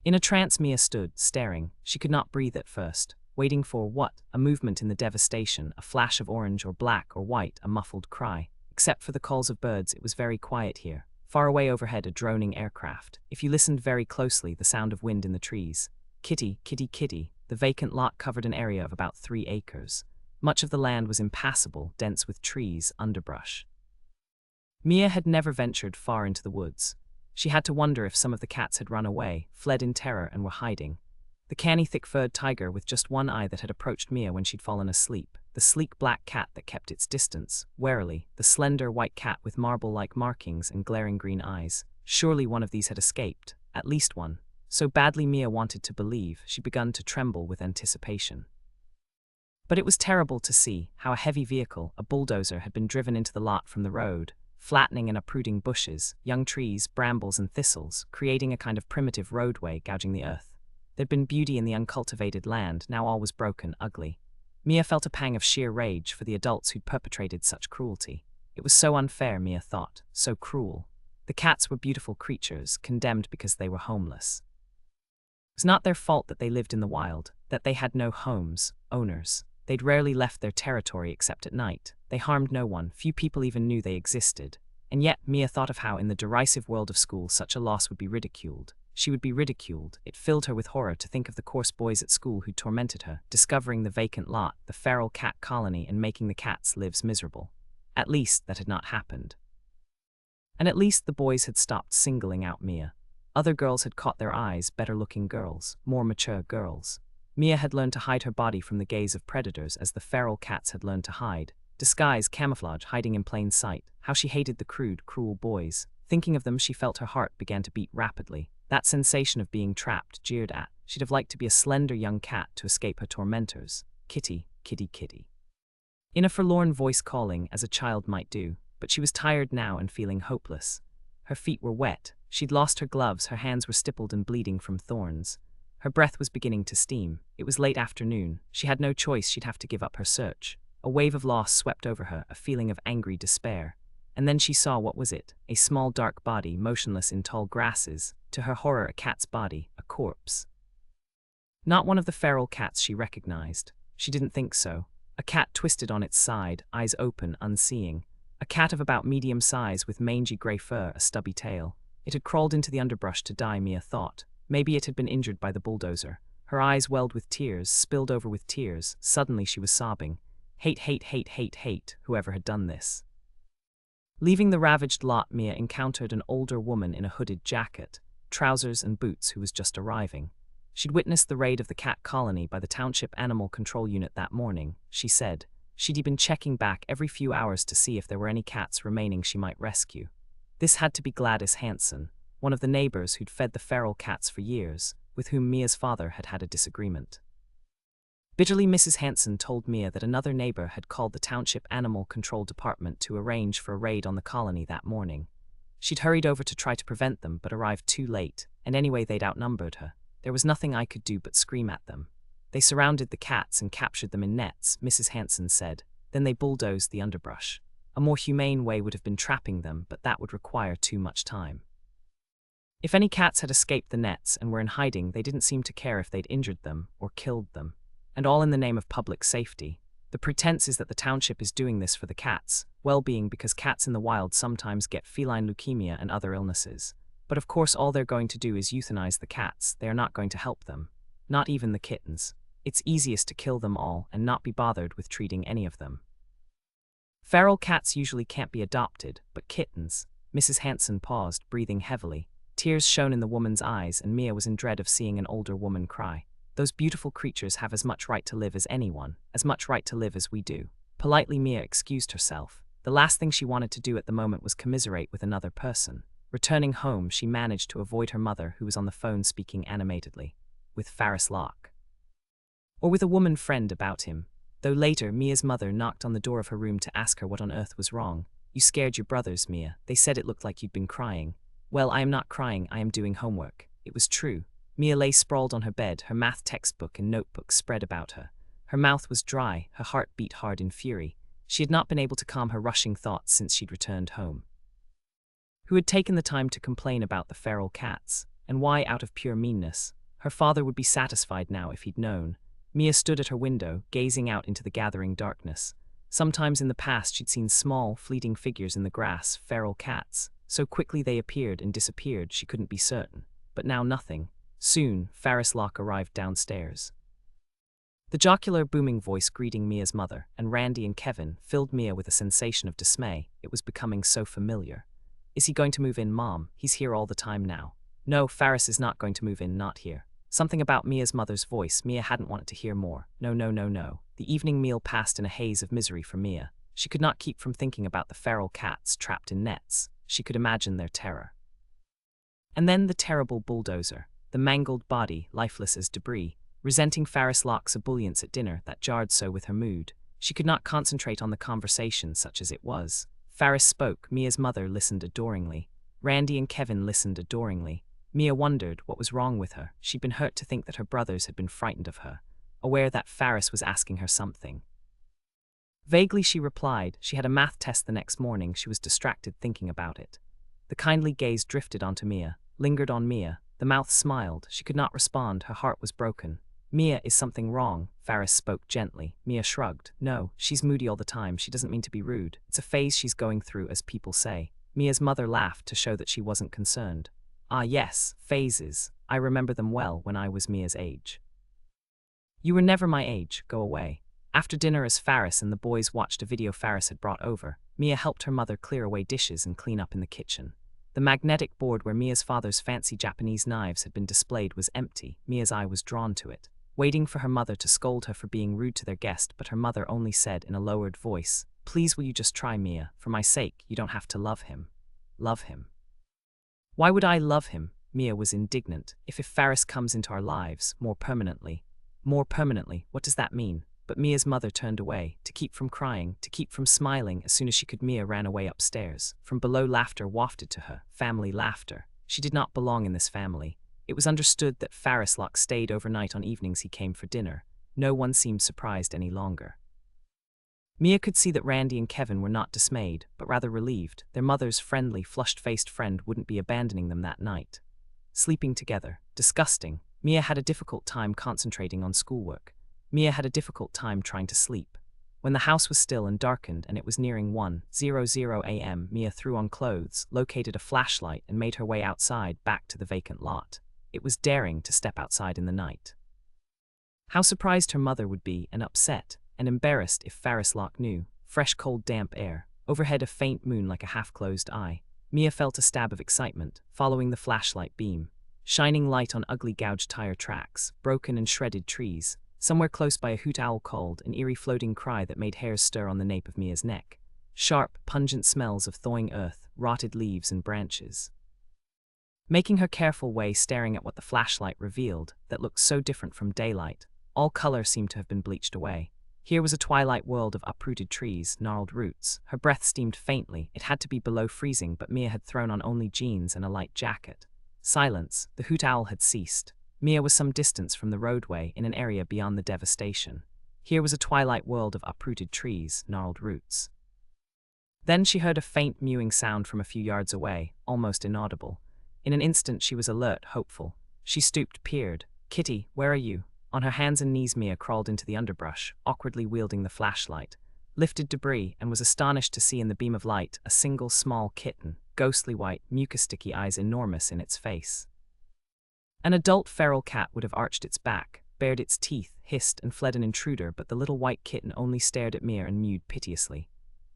In a trance, Mia stood, staring. She could not breathe at first. Waiting for what? A movement in the devastation, a flash of orange or black or white, a muffled cry. Except for the calls of birds, it was very quiet here. Far away overhead, a droning aircraft. If you listened very closely, the sound of wind in the trees. Kitty, kitty, kitty. The vacant lot covered an area of about 3 acres. Much of the land was impassable, dense with trees, underbrush. Mia had never ventured far into the woods. She had to wonder if some of the cats had run away, fled in terror, and were hiding. The canny, thick-furred tiger with just one eye that had approached Mia when she'd fallen asleep. The sleek black cat that kept its distance, warily. The slender white cat with marble-like markings and glaring green eyes. Surely one of these had escaped. At least one. So badly Mia wanted to believe, she'd begun to tremble with anticipation. But it was terrible to see how a heavy vehicle, a bulldozer, had been driven into the lot from the road, flattening and uprooting bushes, young trees, brambles and thistles, creating a kind of primitive roadway gouging the earth. There'd been beauty in the uncultivated land, now all was broken, ugly. Mia felt a pang of sheer rage for the adults who'd perpetrated such cruelty. It was so unfair, Mia thought, so cruel. The cats were beautiful creatures, condemned because they were homeless. It was not their fault that they lived in the wild, that they had no homes, owners. They'd rarely left their territory except at night. They harmed no one, few people even knew they existed. And yet, Mia thought of how in the derisive world of school such a loss would be ridiculed. She would be ridiculed. It filled her with horror to think of the coarse boys at school who tormented her, discovering the vacant lot, the feral cat colony, and making the cats' lives miserable. At least that had not happened. And at least the boys had stopped singling out Mia. Other girls had caught their eyes, better-looking girls, more mature girls. Mia had learned to hide her body from the gaze of predators as the feral cats had learned to hide. Disguise, camouflage, hiding in plain sight. How she hated the crude, cruel boys. Thinking of them, she felt her heart began to beat rapidly. That sensation of being trapped, jeered at. She'd have liked to be a slender young cat to escape her tormentors. Kitty, kitty, kitty. In a forlorn voice calling, as a child might do. But she was tired now and feeling hopeless. Her feet were wet. She'd lost her gloves, her hands were stippled and bleeding from thorns. Her breath was beginning to steam. It was late afternoon. She had no choice, she'd have to give up her search. A wave of loss swept over her, a feeling of angry despair. And then she saw what was it, a small dark body, motionless in tall grasses. To her horror, a cat's body, a corpse. Not one of the feral cats she recognized. She didn't think so. A cat twisted on its side, eyes open, unseeing. A cat of about medium size with mangy grey fur, a stubby tail. It had crawled into the underbrush to die, Mia thought. Maybe it had been injured by the bulldozer. Her eyes welled with tears, spilled over with tears. Suddenly she was sobbing. Hate, hate, hate, hate, hate, whoever had done this. Leaving the ravaged lot, Mia encountered an older woman in a hooded jacket, trousers and boots who was just arriving. She'd witnessed the raid of the cat colony by the Township Animal Control Unit that morning, she said. She'd been checking back every few hours to see if there were any cats remaining she might rescue. This had to be Gladys Hanson, one of the neighbors who'd fed the feral cats for years, with whom Mia's father had had a disagreement. Bitterly, Mrs. Hanson told Mia that another neighbor had called the Township Animal Control Department to arrange for a raid on the colony that morning. She'd hurried over to try to prevent them, but arrived too late, and anyway they'd outnumbered her. There was nothing I could do but scream at them. They surrounded the cats and captured them in nets, Mrs. Hanson said. Then they bulldozed the underbrush. A more humane way would have been trapping them, but that would require too much time. If any cats had escaped the nets and were in hiding, they didn't seem to care if they'd injured them or killed them. And all in the name of public safety. The pretense is that the township is doing this for the cats' well-being because cats in the wild sometimes get feline leukemia and other illnesses. But of course all they're going to do is euthanize the cats. They are not going to help them. Not even the kittens. It's easiest to kill them all and not be bothered with treating any of them. Feral cats usually can't be adopted, but kittens. Mrs. Hanson paused, breathing heavily. Tears shone in the woman's eyes, and Mia was in dread of seeing an older woman cry. Those beautiful creatures have as much right to live as anyone, as much right to live as we do. Politely, Mia excused herself. The last thing she wanted to do at the moment was commiserate with another person. Returning home, she managed to avoid her mother, who was on the phone speaking animatedly. With Ferris Locke. Or with a woman friend about him. Though later, Mia's mother knocked on the door of her room to ask her what on earth was wrong. You scared your brothers, Mia. They said it looked like you'd been crying. Well, I am not crying, I am doing homework. It was true. Mia lay sprawled on her bed, her math textbook and notebook spread about her. Her mouth was dry, her heart beat hard in fury. She had not been able to calm her rushing thoughts since she'd returned home. Who had taken the time to complain about the feral cats? And why out of pure meanness? Her father would be satisfied now if he'd known. Mia stood at her window, gazing out into the gathering darkness. Sometimes in the past she'd seen small, fleeting figures in the grass, feral cats. So quickly they appeared and disappeared she couldn't be certain. But now nothing. Soon, Ferris Locke arrived downstairs. The jocular, booming voice greeting Mia's mother, and Randy and Kevin, filled Mia with a sensation of dismay. It was becoming so familiar. Is he going to move in, Mom? He's here all the time now. No, Ferris is not going to move in, not here. Something about Mia's mother's voice. Mia hadn't wanted to hear more. No, no, no, no. The evening meal passed in a haze of misery for Mia. She could not keep from thinking about the feral cats trapped in nets. She could imagine their terror. And then the terrible bulldozer. the mangled body, lifeless as debris, resenting Ferris Locke's ebullience at dinner that jarred so with her mood. She could not concentrate on the conversation, such as it was. Ferris spoke. Mia's mother listened adoringly. Randy and Kevin listened adoringly. Mia wondered what was wrong with her. She'd been hurt to think that her brothers had been frightened of her, aware that Ferris was asking her something. Vaguely she replied. She had a math test the next morning. She was distracted thinking about it. The kindly gaze drifted onto Mia, lingered on Mia. The mouth smiled. She could not respond. Her heart was broken. Mia, is something wrong? Ferris spoke gently. Mia shrugged. No, she's moody all the time. She doesn't mean to be rude. It's a phase she's going through, as people say. Mia's mother laughed to show that she wasn't concerned. Ah yes, phases. I remember them well when I was Mia's age. You were never my age. Go away. After dinner, as Ferris and the boys watched a video Ferris had brought over, Mia helped her mother clear away dishes and clean up in the kitchen. The magnetic board where Mia's father's fancy Japanese knives had been displayed was empty. Mia's eye was drawn to it, waiting for her mother to scold her for being rude to their guest, but her mother only said in a lowered voice, "Please, will you just try, Mia? For my sake, you don't have to love him." Love him? Why would I love him? Mia was indignant. If Ferris comes into our lives, more permanently, what does that mean? But Mia's mother turned away, to keep from crying, to keep from smiling. As soon as she could, Mia ran away upstairs. From below, laughter wafted to her. Family laughter. She did not belong in this family. It was understood that Ferris Locke stayed overnight on evenings he came for dinner. No one seemed surprised any longer. Mia could see that Randy and Kevin were not dismayed, but rather relieved. Their mother's friendly, flushed-faced friend wouldn't be abandoning them that night. Sleeping together. Disgusting. Mia had a difficult time concentrating on schoolwork. Mia had a difficult time trying to sleep. When the house was still and darkened and it was nearing 1:00 a.m., Mia threw on clothes, located a flashlight, and made her way outside, back to the vacant lot. It was daring to step outside in the night. How surprised her mother would be, and upset, and embarrassed if Ferris Locke knew. Fresh, cold, damp air. Overhead, a faint moon like a half-closed eye. Mia felt a stab of excitement, following the flashlight beam. Shining light on ugly, gouged tire tracks, broken and shredded trees. Somewhere close by, a hoot owl called, an eerie floating cry that made hairs stir on the nape of Mia's neck. Sharp, pungent smells of thawing earth, rotted leaves and branches. Making her careful way, staring at what the flashlight revealed, that looked so different from daylight. All color seemed to have been bleached away. Here was a twilight world of uprooted trees, gnarled roots. Her breath steamed faintly. It had to be below freezing, but Mia had thrown on only jeans and a light jacket. Silence. The hoot owl had ceased. Mia was some distance from the roadway, in an area beyond the devastation. Here was a twilight world of uprooted trees, gnarled roots. Then she heard a faint mewing sound from a few yards away, almost inaudible. In an instant she was alert, hopeful. She stooped, peered. "Kitty, where are you?" On her hands and knees, Mia crawled into the underbrush, awkwardly wielding the flashlight, lifted debris, and was astonished to see in the beam of light a single small kitten, ghostly white, mucus-sticky eyes enormous in its face. An adult feral cat would have arched its back, bared its teeth, hissed, and fled an intruder, but the little white kitten only stared at Mia and mewed piteously.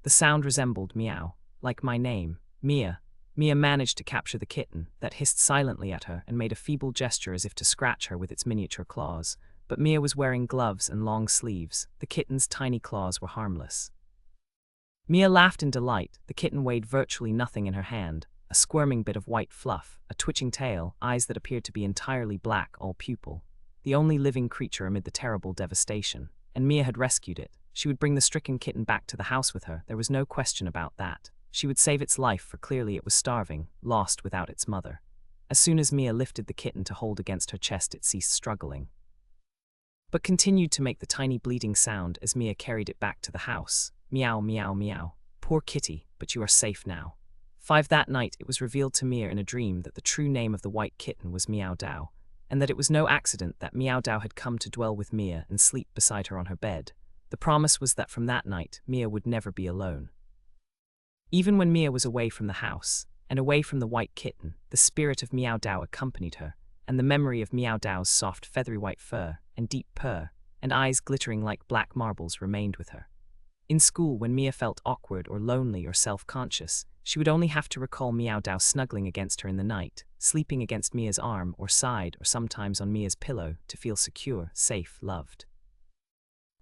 The sound resembled meow, like my name, Mia. Mia managed to capture the kitten, that hissed silently at her and made a feeble gesture as if to scratch her with its miniature claws. But Mia was wearing gloves and long sleeves. The kitten's tiny claws were harmless. Mia laughed in delight. The kitten weighed virtually nothing in her hand, a squirming bit of white fluff, a twitching tail, eyes that appeared to be entirely black, all pupil. The only living creature amid the terrible devastation. And Mia had rescued it. She would bring the stricken kitten back to the house with her. There was no question about that. She would save its life, for clearly it was starving, lost without its mother. As soon as Mia lifted the kitten to hold against her chest, it ceased struggling, but continued to make the tiny bleating sound as Mia carried it back to the house. Meow, meow, meow. Poor kitty, but you are safe now. That night it was revealed to Mia in a dream that the true name of the white kitten was Miao Dao, and that it was no accident that Miao Dao had come to dwell with Mia and sleep beside her on her bed. The promise was that from that night, Mia would never be alone. Even when Mia was away from the house, and away from the white kitten, the spirit of Miao Dao accompanied her, and the memory of Miao Dao's soft feathery white fur, and deep purr, and eyes glittering like black marbles remained with her. In school, when Mia felt awkward or lonely or self-conscious, she would only have to recall Miao Dao snuggling against her in the night, sleeping against Mia's arm or side or sometimes on Mia's pillow, to feel secure, safe, loved.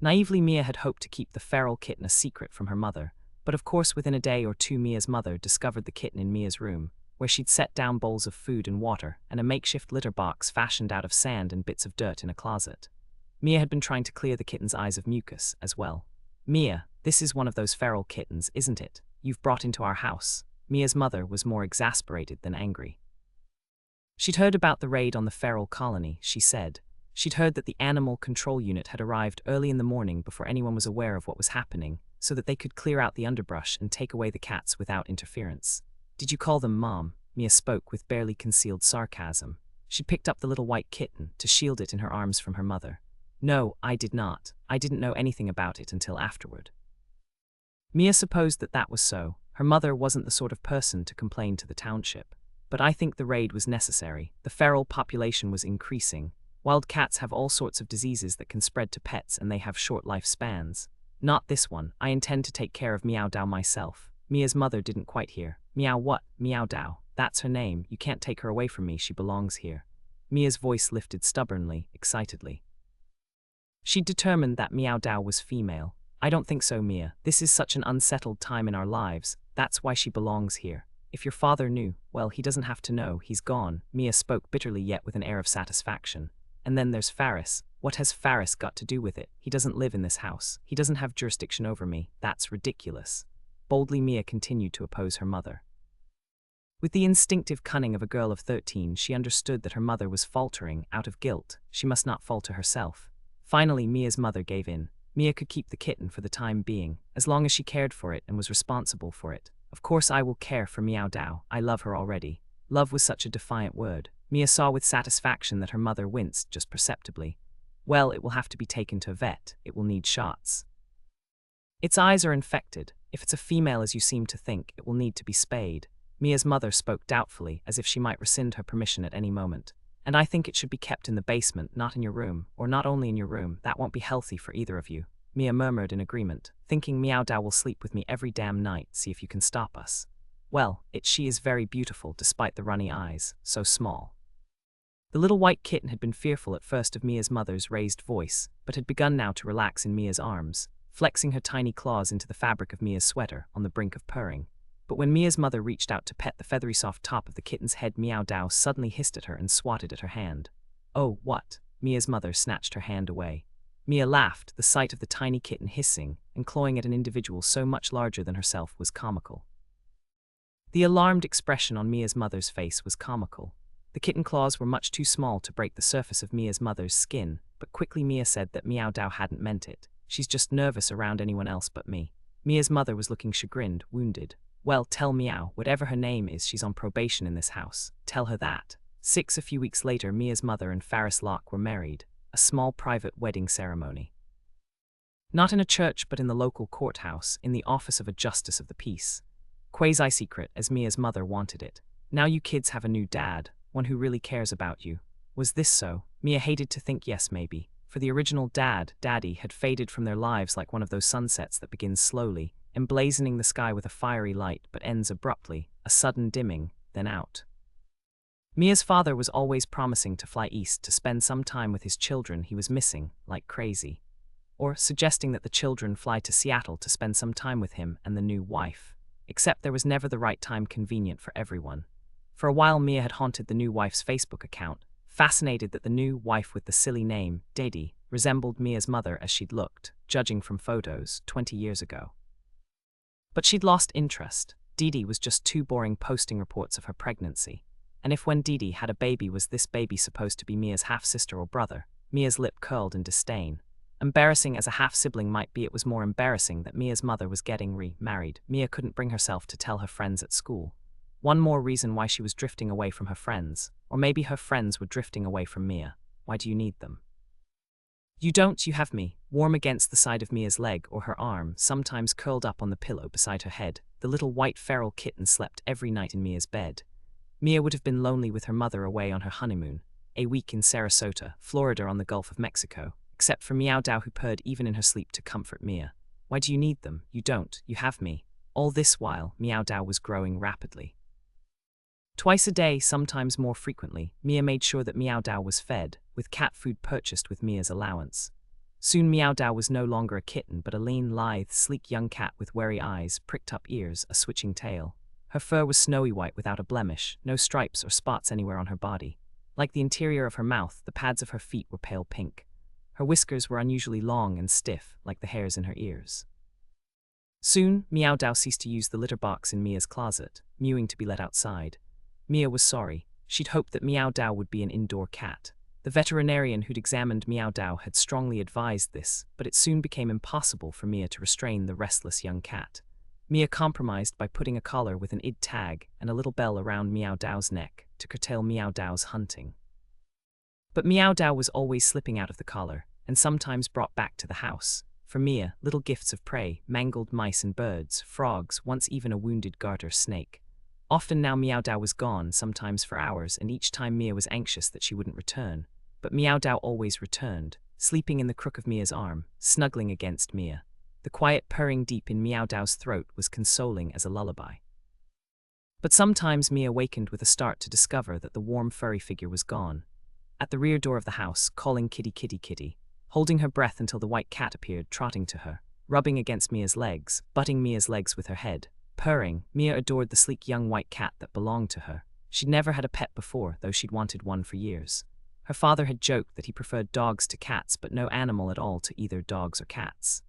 Naively, Mia had hoped to keep the feral kitten a secret from her mother, but of course within a day or two Mia's mother discovered the kitten in Mia's room. where she'd set down bowls of food and water and a makeshift litter box fashioned out of sand and bits of dirt in a closet. Mia had been trying to clear the kitten's eyes of mucus as well. "Mia, this is one of those feral kittens, isn't it? You've brought into our house." Mia's mother was more exasperated than angry. She'd heard about the raid on the feral colony, she said. She'd heard that the animal control unit had arrived early in the morning before anyone was aware of what was happening, so that they could clear out the underbrush and take away the cats without interference. "Did you call them Mom?" Mia spoke with barely concealed sarcasm. She picked up the little white kitten to shield it in her arms from her mother. "No, I did not. I didn't know anything about it until afterward." Mia supposed that that was so. Her mother wasn't the sort of person to complain to the township. "But I think the raid was necessary. The feral population was increasing. Wild cats have all sorts of diseases that can spread to pets, and they have short lifespans. Not this one. I intend to take care of Miao Dao myself." Mia's mother didn't quite hear. "Miao what?" "Miao Dao. That's her name. You can't take her away from me. She belongs here." Mia's voice lifted stubbornly, excitedly. She'd determined that Miao Dao was female. "I don't think so, Mia. This is such an unsettled time in our lives. That's why she belongs here. If your father knew, well, he doesn't have to know. He's gone." Mia spoke bitterly yet with an air of satisfaction. "And then there's Faris. What has Faris got to do with it? He doesn't live in this house. He doesn't have jurisdiction over me. That's ridiculous." Boldly, Mia continued to oppose her mother. With the instinctive cunning of a girl of 13, she understood that her mother was faltering out of guilt. She must not falter herself. Finally, Mia's mother gave in. Mia could keep the kitten for the time being, as long as she cared for it and was responsible for it. "Of course I will care for Miao Dao. I love her already." Love was such a defiant word. Mia saw with satisfaction that her mother winced just perceptibly. "Well, it will have to be taken to a vet. It will need shots. Its eyes are infected. If it's a female as you seem to think, it will need to be spayed." Mia's mother spoke doubtfully, as if she might rescind her permission at any moment. "And I think it should be kept in the basement, not in your room, or not only in your room. That won't be healthy for either of you." Mia murmured in agreement, thinking Miao Dao will sleep with me every damn night. See if you can stop us. "Well, she is very beautiful despite the runny eyes, so small." The little white kitten had been fearful at first of Mia's mother's raised voice, but had begun now to relax in Mia's arms, flexing her tiny claws into the fabric of Mia's sweater, on the brink of purring. But when Mia's mother reached out to pet the feathery soft top of the kitten's head, Miao Dao suddenly hissed at her and swatted at her hand. "Oh, what?" Mia's mother snatched her hand away. Mia laughed. The sight of the tiny kitten hissing and clawing at an individual so much larger than herself was comical. The alarmed expression on Mia's mother's face was comical. The kitten claws were much too small to break the surface of Mia's mother's skin, but quickly Mia said that Miao Dao hadn't meant it. "She's just nervous around anyone else but me." Mia's mother was looking chagrined, wounded. "Well, tell Miao, whatever her name is, she's on probation in this house. Tell her that." A few weeks later, Mia's mother and Faris Locke were married. A small private wedding ceremony. Not in a church, but in the local courthouse, in the office of a justice of the peace. Quasi-secret, as Mia's mother wanted it. "Now you kids have a new dad, one who really cares about you." Was this so? Mia hated to think yes, maybe. For the original Daddy, had faded from their lives like one of those sunsets that begins slowly, emblazoning the sky with a fiery light, but ends abruptly, a sudden dimming, then out. Mia's father was always promising to fly east to spend some time with his children he was missing, like crazy. Or suggesting that the children fly to Seattle to spend some time with him and the new wife. Except there was never the right time convenient for everyone. For a while Mia had haunted the new wife's Facebook account, fascinated that the new wife with the silly name, Dadi, resembled Mia's mother as she'd looked, judging from photos, 20 years ago. But she'd lost interest. Didi was just too boring posting reports of her pregnancy. And if when Didi had a baby, was this baby supposed to be Mia's half-sister or brother? Mia's lip curled in disdain. Embarrassing as a half-sibling might be, it was more embarrassing that Mia's mother was getting remarried. Mia couldn't bring herself to tell her friends at school. One more reason why she was drifting away from her friends. Or maybe her friends were drifting away from Mia. Why do you need them? "You don't, you have me." Warm against the side of Mia's leg or her arm, sometimes curled up on the pillow beside her head, the little white feral kitten slept every night in Mia's bed. Mia would have been lonely with her mother away on her honeymoon, a week in Sarasota, Florida on the Gulf of Mexico, except for Miao Dao, who purred even in her sleep to comfort Mia. "Why do you need them? You don't, you have me." All this while, Miao Dao was growing rapidly. Twice a day, sometimes more frequently, Mia made sure that Miao Dao was fed, with cat food purchased with Mia's allowance. Soon Miao Dao was no longer a kitten, but a lean, lithe, sleek young cat with wary eyes, pricked-up ears, a switching tail. Her fur was snowy white without a blemish, no stripes or spots anywhere on her body. Like the interior of her mouth, the pads of her feet were pale pink. Her whiskers were unusually long and stiff, like the hairs in her ears. Soon, Miao Dao ceased to use the litter box in Mia's closet, mewing to be let outside. Mia was sorry. She'd hoped that Miao Dao would be an indoor cat. The veterinarian who'd examined Miao Dao had strongly advised this, but it soon became impossible for Mia to restrain the restless young cat. Mia compromised by putting a collar with an id tag and a little bell around Miao Dao's neck to curtail Miao Dao's hunting. But Miao Dao was always slipping out of the collar, and sometimes brought back to the house. For Mia, little gifts of prey, mangled mice and birds, frogs, once even a wounded garter snake. Often now Miao Dao was gone, sometimes for hours, and each time Mia was anxious that she wouldn't return. But Miao Dao always returned, sleeping in the crook of Mia's arm, snuggling against Mia. The quiet purring deep in Miao Dao's throat was consoling as a lullaby. But sometimes Mia wakened with a start to discover that the warm furry figure was gone. At the rear door of the house, calling kitty kitty kitty, holding her breath until the white cat appeared, trotting to her, rubbing against Mia's legs, butting Mia's legs with her head. Purring, Mia adored the sleek young white cat that belonged to her. She'd never had a pet before, though she'd wanted one for years. Her father had joked that he preferred dogs to cats, but no animal at all to either dogs or cats.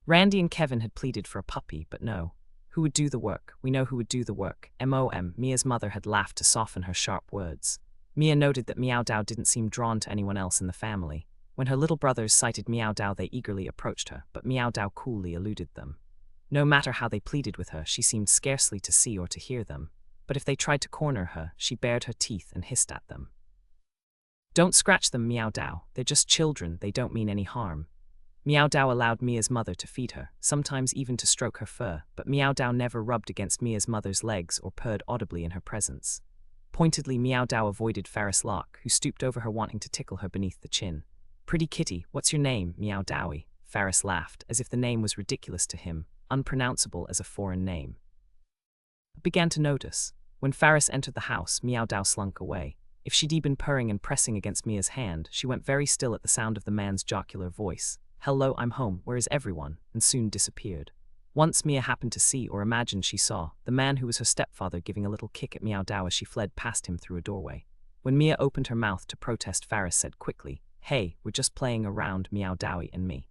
Randy and Kevin had pleaded for a puppy, but no. Who would do the work? We know who would do the work. M.O.M. Mia's mother had laughed to soften her sharp words. Mia noted that Miao Dao didn't seem drawn to anyone else in the family. When her little brothers sighted Miao Dao, they eagerly approached her, but Miao Dao coolly eluded them. No matter how they pleaded with her, she seemed scarcely to see or to hear them. But if they tried to corner her, she bared her teeth and hissed at them. "Don't scratch them, Miao Dao. They're just children, they don't mean any harm." Miao Dao allowed Mia's mother to feed her, sometimes even to stroke her fur, but Miao Dao never rubbed against Mia's mother's legs or purred audibly in her presence. Pointedly, Miao Dao avoided Ferris Locke, who stooped over her wanting to tickle her beneath the chin. "Pretty kitty, what's your name, Miao Daoey?" Ferris laughed, as if the name was ridiculous to him, unpronounceable as a foreign name. Began to notice. When Ferris entered the house, Miao Dao slunk away. If she'd been purring and pressing against Mia's hand, she went very still at the sound of the man's jocular voice. "Hello, I'm home, where is everyone?" and soon disappeared. Once Mia happened to see, or imagined she saw, the man who was her stepfather giving a little kick at Miao Dao as she fled past him through a doorway. When Mia opened her mouth to protest, Ferris said quickly, "Hey, we're just playing around, Miao Daoey and me."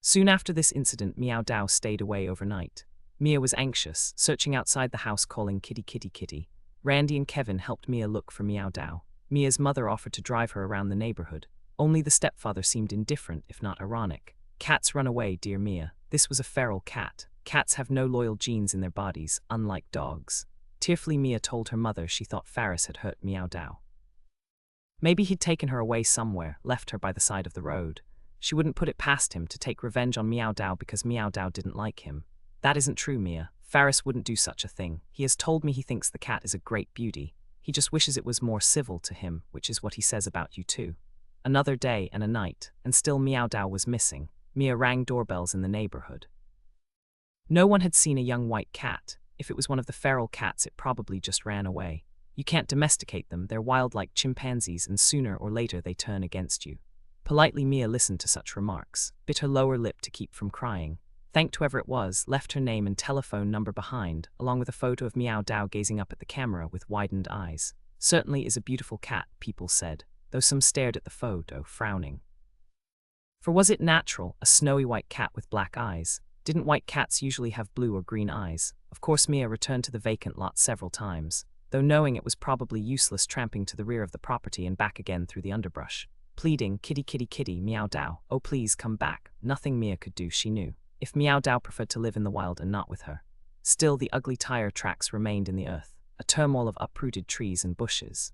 Soon after this incident, Miao Dao stayed away overnight. Mia was anxious, searching outside the house calling kitty kitty kitty. Randy and Kevin helped Mia look for Miao Dao. Mia's mother offered to drive her around the neighborhood. Only the stepfather seemed indifferent, if not ironic. "Cats run away, dear Mia. This was a feral cat. Cats have no loyal genes in their bodies, unlike dogs." Tearfully, Mia told her mother she thought Ferris had hurt Miao Dao. Maybe he'd taken her away somewhere, left her by the side of the road. She wouldn't put it past him to take revenge on Miao Dao because Miao Dao didn't like him. "That isn't true, Mia. Ferris wouldn't do such a thing. He has told me he thinks the cat is a great beauty. He just wishes it was more civil to him, which is what he says about you too." Another day and a night, and still Miao Dao was missing. Mia rang doorbells in the neighborhood. No one had seen a young white cat. If it was one of the feral cats, it probably just ran away. You can't domesticate them, they're wild like chimpanzees, and sooner or later they turn against you. Politely, Mia listened to such remarks, bit her lower lip to keep from crying, thanked whoever it was, left her name and telephone number behind, along with a photo of Miao Dao gazing up at the camera with widened eyes. "Certainly is a beautiful cat," people said, though some stared at the photo, frowning. For was it natural, a snowy white cat with black eyes? Didn't white cats usually have blue or green eyes? Of course, Mia returned to the vacant lot several times, though knowing it was probably useless tramping to the rear of the property and back again through the underbrush. Pleading, "Kitty kitty kitty, Miao Dao, oh please come back." Nothing Mia could do, she knew, if Miao Dao preferred to live in the wild and not with her. Still, the ugly tire tracks remained in the earth, a turmoil of uprooted trees and bushes.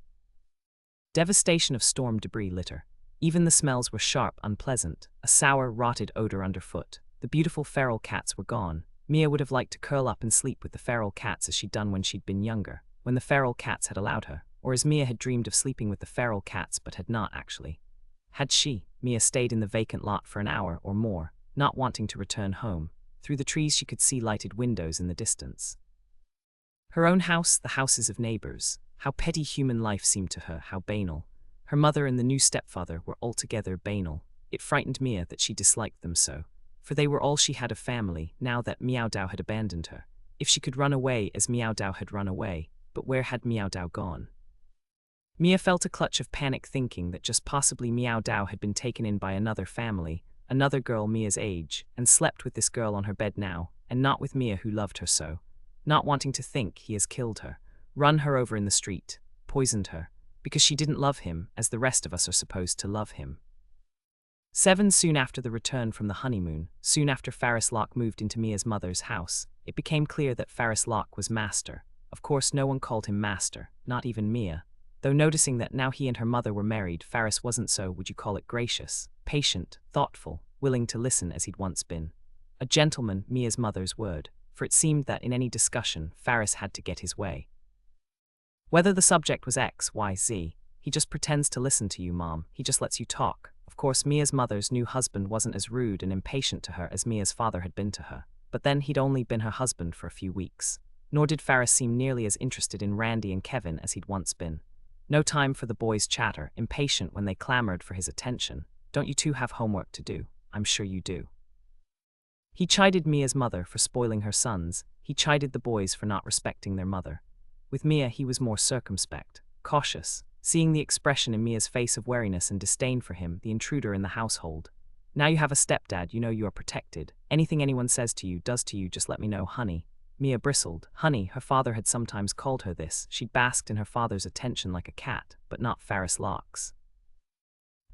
Devastation of storm debris litter. Even the smells were sharp, unpleasant, a sour, rotted odor underfoot. The beautiful feral cats were gone. Mia would have liked to curl up and sleep with the feral cats as she'd done when she'd been younger, when the feral cats had allowed her, or as Mia had dreamed of sleeping with the feral cats but had not actually. Had she, Mia stayed in the vacant lot for an hour or more, not wanting to return home. Through the trees she could see lighted windows in the distance. Her own house, the houses of neighbors. How petty human life seemed to her, how banal. Her mother and the new stepfather were altogether banal. It frightened Mia that she disliked them so, for they were all she had of family, now that Miao Dao had abandoned her. If she could run away as Miao Dao had run away, but where had Miao Dao gone? Mia felt a clutch of panic, thinking that just possibly Miao Dao had been taken in by another family, another girl Mia's age, and slept with this girl on her bed now, and not with Mia who loved her so. Not wanting to think he has killed her, run her over in the street, poisoned her, because she didn't love him as the rest of us are supposed to love him. 7 Soon after the return from the honeymoon, soon after Faris Locke moved into Mia's mother's house, it became clear that Faris Locke was master. Of course no one called him master, not even Mia. Though noticing that now he and her mother were married, Faris wasn't so, would you call it, gracious, patient, thoughtful, willing to listen as he'd once been. A gentleman, Mia's mother's word, for it seemed that in any discussion, Faris had to get his way. Whether the subject was X, Y, Z, he just pretends to listen to you, Mom, he just lets you talk. Of course, Mia's mother's new husband wasn't as rude and impatient to her as Mia's father had been to her, but then he'd only been her husband for a few weeks. Nor did Faris seem nearly as interested in Randy and Kevin as he'd once been. No time for the boys' chatter, impatient when they clamored for his attention. Don't you two have homework to do? I'm sure you do. He chided Mia's mother for spoiling her sons. He chided the boys for not respecting their mother. With Mia, he was more circumspect, cautious, seeing the expression in Mia's face of wariness and disdain for him, the intruder in the household. Now you have a stepdad, you know you are protected. Anything anyone says to you, does to you, just let me know, honey. Mia bristled. Honey, her father had sometimes called her this. She'd basked in her father's attention like a cat, but not Faris Locke's.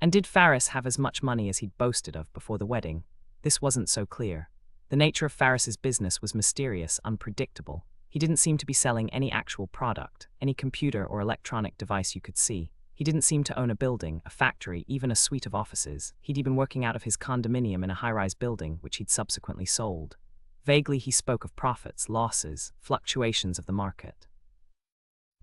And did Faris have as much money as he'd boasted of before the wedding? This wasn't so clear. The nature of Faris's business was mysterious, unpredictable. He didn't seem to be selling any actual product, any computer or electronic device you could see. He didn't seem to own a building, a factory, even a suite of offices. He'd been working out of his condominium in a high-rise building, which he'd subsequently sold. Vaguely he spoke of profits, losses, fluctuations of the market.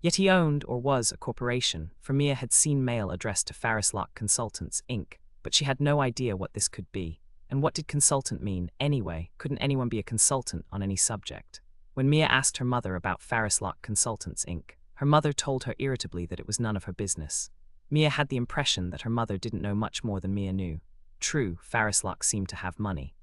Yet he owned, or was, a corporation, for Mia had seen mail addressed to Faris Locke Consultants, Inc., but she had no idea what this could be. And what did consultant mean, anyway? Couldn't anyone be a consultant on any subject? When Mia asked her mother about Faris Locke Consultants, Inc., her mother told her irritably that it was none of her business. Mia had the impression that her mother didn't know much more than Mia knew. True, Faris Locke seemed to have money.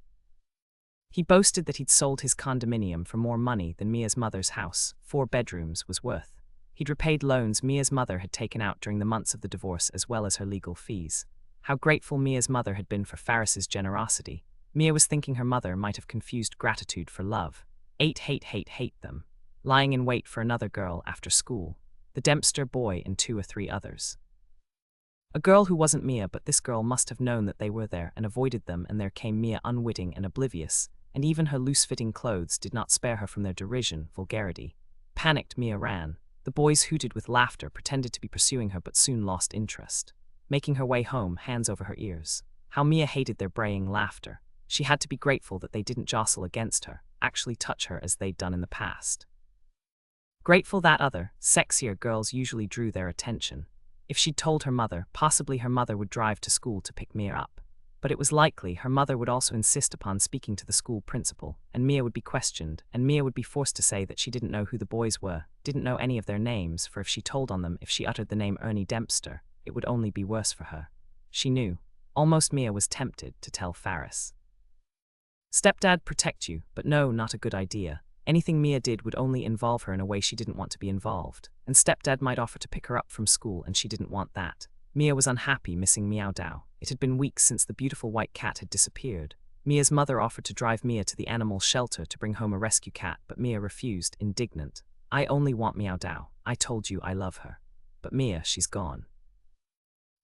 He boasted that he'd sold his condominium for more money than Mia's mother's house, 4 bedrooms, was worth. He'd repaid loans Mia's mother had taken out during the months of the divorce as well as her legal fees. How grateful Mia's mother had been for Faris's generosity. Mia was thinking her mother might have confused gratitude for love. Hate them. Lying in wait for another girl after school. The Dempster boy and 2 or 3 others. A girl who wasn't Mia, but this girl must have known that they were there and avoided them, and there came Mia unwitting and oblivious, and even her loose-fitting clothes did not spare her from their derision, vulgarity. Panicked, Mia ran. The boys hooted with laughter, pretended to be pursuing her, but soon lost interest. Making her way home, hands over her ears. How Mia hated their braying laughter. She had to be grateful that they didn't jostle against her, actually touch her as they'd done in the past. Grateful that other, sexier girls usually drew their attention. If she'd told her mother, possibly her mother would drive to school to pick Mia up. But it was likely her mother would also insist upon speaking to the school principal, and Mia would be questioned, and Mia would be forced to say that she didn't know who the boys were, didn't know any of their names, for if she told on them, if she uttered the name Ernie Dempster, it would only be worse for her. She knew. Almost Mia was tempted to tell Faris. Stepdad, protect you, but no, not a good idea. Anything Mia did would only involve her in a way she didn't want to be involved, and Stepdad might offer to pick her up from school, and she didn't want that. Mia was unhappy missing Miao Dao. It had been weeks since the beautiful white cat had disappeared. Mia's mother offered to drive Mia to the animal shelter to bring home a rescue cat, but Mia refused, indignant. I only want Miao Dao. I told you I love her. But Mia, she's gone.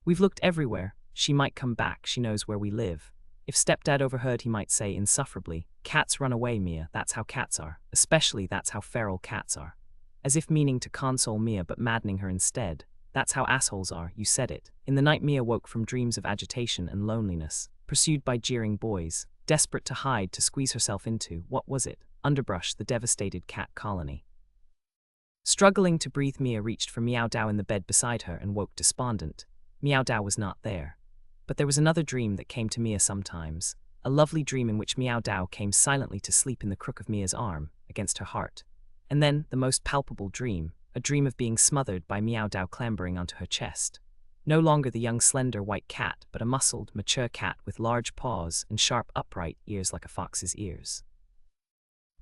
We've looked everywhere. She might come back. She knows where we live. If Stepdad overheard, he might say insufferably, cats run away, Mia. That's how cats are. Especially that's how feral cats are. As if meaning to console Mia but maddening her instead. That's how assholes are, you said it. In the night Mia woke from dreams of agitation and loneliness, pursued by jeering boys, desperate to hide, to squeeze herself into, what was it? Underbrush, the devastated cat colony. Struggling to breathe, Mia reached for Miao Dao in the bed beside her and woke despondent. Miao Dao was not there. But there was another dream that came to Mia sometimes, a lovely dream in which Miao Dao came silently to sleep in the crook of Mia's arm, against her heart. And then, the most palpable dream, a dream of being smothered by Miao Dao clambering onto her chest. No longer the young slender white cat, but a muscled, mature cat with large paws and sharp upright ears like a fox's ears.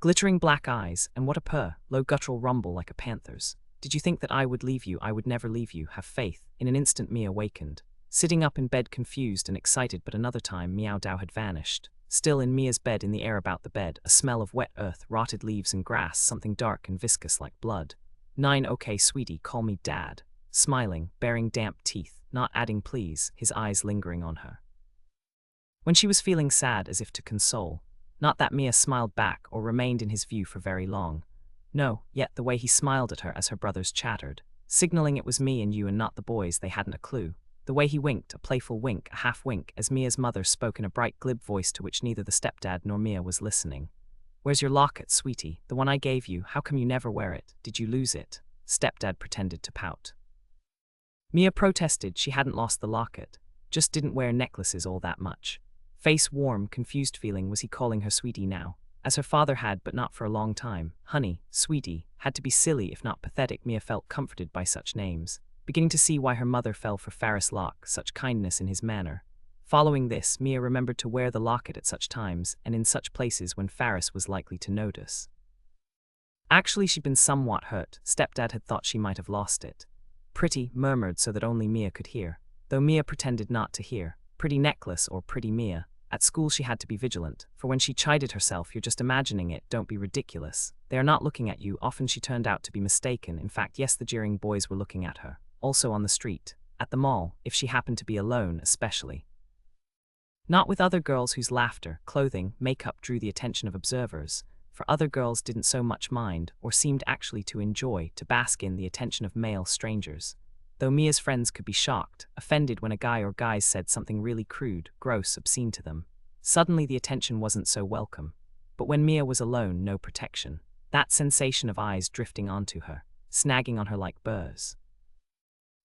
Glittering black eyes, and what a purr, low guttural rumble like a panther's. Did you think that I would leave you? I would never leave you. Have faith. In an instant Mia awakened. Sitting up in bed confused and excited, but another time Miao Dao had vanished. Still in Mia's bed, in the air about the bed, a smell of wet earth, rotted leaves and grass, something dark and viscous like blood. 9 Okay sweetie, call me dad. Smiling, baring damp teeth, not adding please, his eyes lingering on her. When she was feeling sad, as if to console, not that Mia smiled back or remained in his view for very long. No, yet the way he smiled at her as her brothers chattered, signaling it was me and you and not the boys, they hadn't a clue. The way he winked, a playful wink, a half wink, as Mia's mother spoke in a bright glib voice to which neither the stepdad nor Mia was listening. Where's your locket, sweetie? The one I gave you. How come you never wear it? Did you lose it? Stepdad pretended to pout. Mia protested she hadn't lost the locket, just didn't wear necklaces all that much. Face warm, confused feeling, was he calling her sweetie now? As her father had, but not for a long time. Honey, sweetie, had to be silly if not pathetic. Mia felt comforted by such names, beginning to see why her mother fell for Ferris Locke, such kindness in his manner. Following this, Mia remembered to wear the locket at such times and in such places when Ferris was likely to notice. Actually, she'd been somewhat hurt. Stepdad had thought she might have lost it. Pretty, murmured so that only Mia could hear, though Mia pretended not to hear. Pretty necklace or pretty Mia. At school she had to be vigilant, for when she chided herself, you're just imagining it, don't be ridiculous. They are not looking at you. Often she turned out to be mistaken. In fact, yes, the jeering boys were looking at her. Also on the street, at the mall, if she happened to be alone especially. Not with other girls whose laughter, clothing, makeup drew the attention of observers, for other girls didn't so much mind, or seemed actually to enjoy, to bask in the attention of male strangers. Though Mia's friends could be shocked, offended when a guy or guys said something really crude, gross, obscene to them. Suddenly the attention wasn't so welcome. But when Mia was alone, no protection. That sensation of eyes drifting onto her, snagging on her like burrs.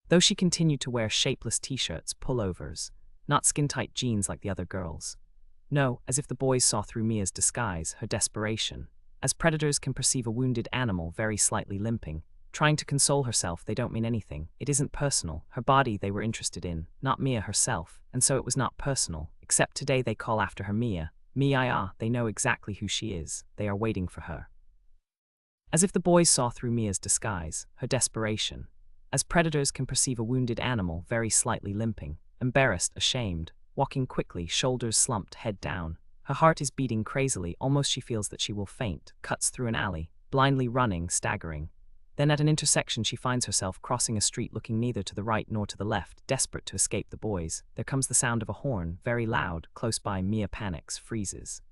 Though she continued to wear shapeless t-shirts, pullovers, not skin-tight jeans like the other girls. No, as if the boys saw through Mia's disguise, her desperation. As predators can perceive a wounded animal very slightly limping, trying to console herself, they don't mean anything. It isn't personal. Her body they were interested in, not Mia herself, and so it was not personal, except today they call after her Mia. Mia, they know exactly who she is. They are waiting for her. As if the boys saw through Mia's disguise, her desperation. As predators can perceive a wounded animal very slightly limping, embarrassed, ashamed, walking quickly, shoulders slumped, head down. Her heart is beating crazily, almost she feels that she will faint, cuts through an alley, blindly running, staggering. Then at an intersection she finds herself crossing a street, looking neither to the right nor to the left, desperate to escape the boys. There comes the sound of a horn, very loud, close by. Mia panics, freezes.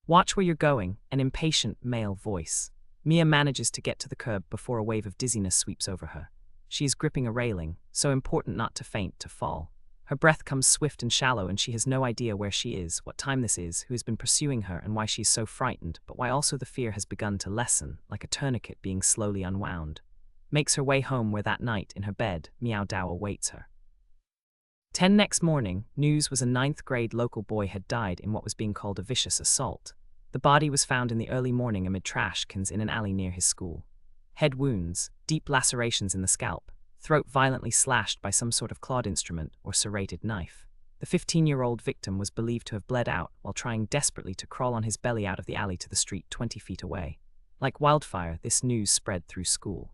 Watch where you're going, an impatient male voice. Mia manages to get to the curb before a wave of dizziness sweeps over her. She is gripping a railing, so important not to faint, to fall. Her breath comes swift and shallow, and she has no idea where she is, what time this is, who has been pursuing her, and why she is so frightened, but why also the fear has begun to lessen, like a tourniquet being slowly unwound. Makes her way home where that night, in her bed, Miao Dao awaits her. 10 next morning, news was a 9th grade local boy had died in what was being called a vicious assault. The body was found in the early morning amid trash cans in an alley near his school. Head wounds, deep lacerations in the scalp, throat violently slashed by some sort of clawed instrument or serrated knife. The 15-year-old victim was believed to have bled out while trying desperately to crawl on his belly out of the alley to the street 20 feet away. Like wildfire, this news spread through school.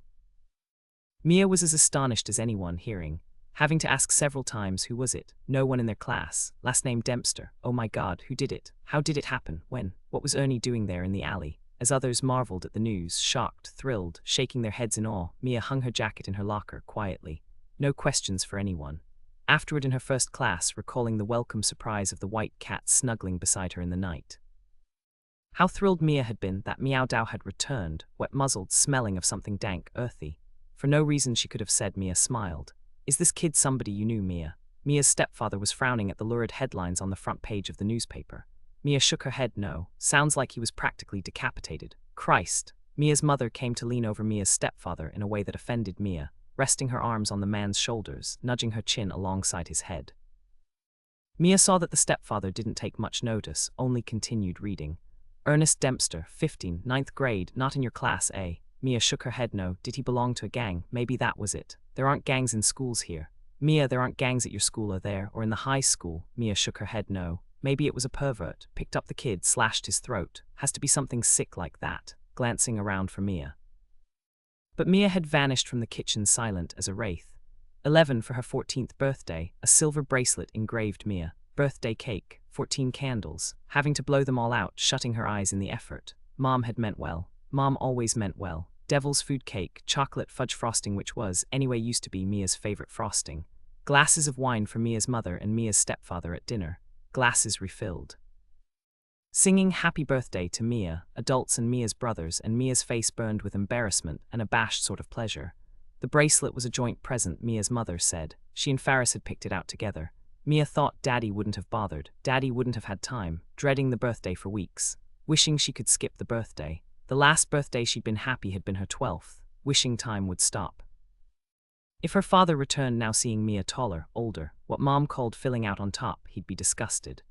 Mia was as astonished as anyone hearing, having to ask several times who was it. No one in their class. Last name Dempster. Oh my God, who did it? How did it happen? When? What was Ernie doing there in the alley? As others marveled at the news, shocked, thrilled, shaking their heads in awe, Mia hung her jacket in her locker quietly. No questions for anyone. Afterward in her first class, recalling the welcome surprise of the white cat snuggling beside her in the night. How thrilled Mia had been that Miao Dao had returned, wet-muzzled, smelling of something dank, earthy. For no reason she could have said, Mia smiled. Is this kid somebody you knew, Mia? Mia's stepfather was frowning at the lurid headlines on the front page of the newspaper. Mia shook her head. No. Sounds like he was practically decapitated. Christ. Mia's mother came to lean over Mia's stepfather in a way that offended Mia, resting her arms on the man's shoulders, nudging her chin alongside his head. Mia saw that the stepfather didn't take much notice, only continued reading. Ernest Dempster, 15, 9th grade, not in your class, eh? Mia shook her head. No. Did he belong to a gang? Maybe that was it. There aren't gangs in schools here. Mia, there aren't gangs at your school, are there? Or in the high school? Mia shook her head. No. Maybe it was a pervert, picked up the kid, slashed his throat. Has to be something sick like that, glancing around for Mia. But Mia had vanished from the kitchen silent as a wraith. 11 for her 14th birthday, a silver bracelet engraved Mia. Birthday cake, 14 candles, having to blow them all out, shutting her eyes in the effort. Mom had meant well. Mom always meant well. Devil's food cake, chocolate fudge frosting, which was, anyway used to be, Mia's favorite frosting. Glasses of wine for Mia's mother and Mia's stepfather at dinner. Glasses refilled. Singing happy birthday to Mia, adults and Mia's brothers, and Mia's face burned with embarrassment and abashed sort of pleasure. The bracelet was a joint present, Mia's mother said. She and Faris had picked it out together. Mia thought Daddy wouldn't have bothered. Daddy wouldn't have had time, dreading the birthday for weeks. Wishing she could skip the birthday. The last birthday she'd been happy had been her 12th. Wishing time would stop. If her father returned now seeing Mia taller, older, what Mom called filling out on top, he'd be disgusted.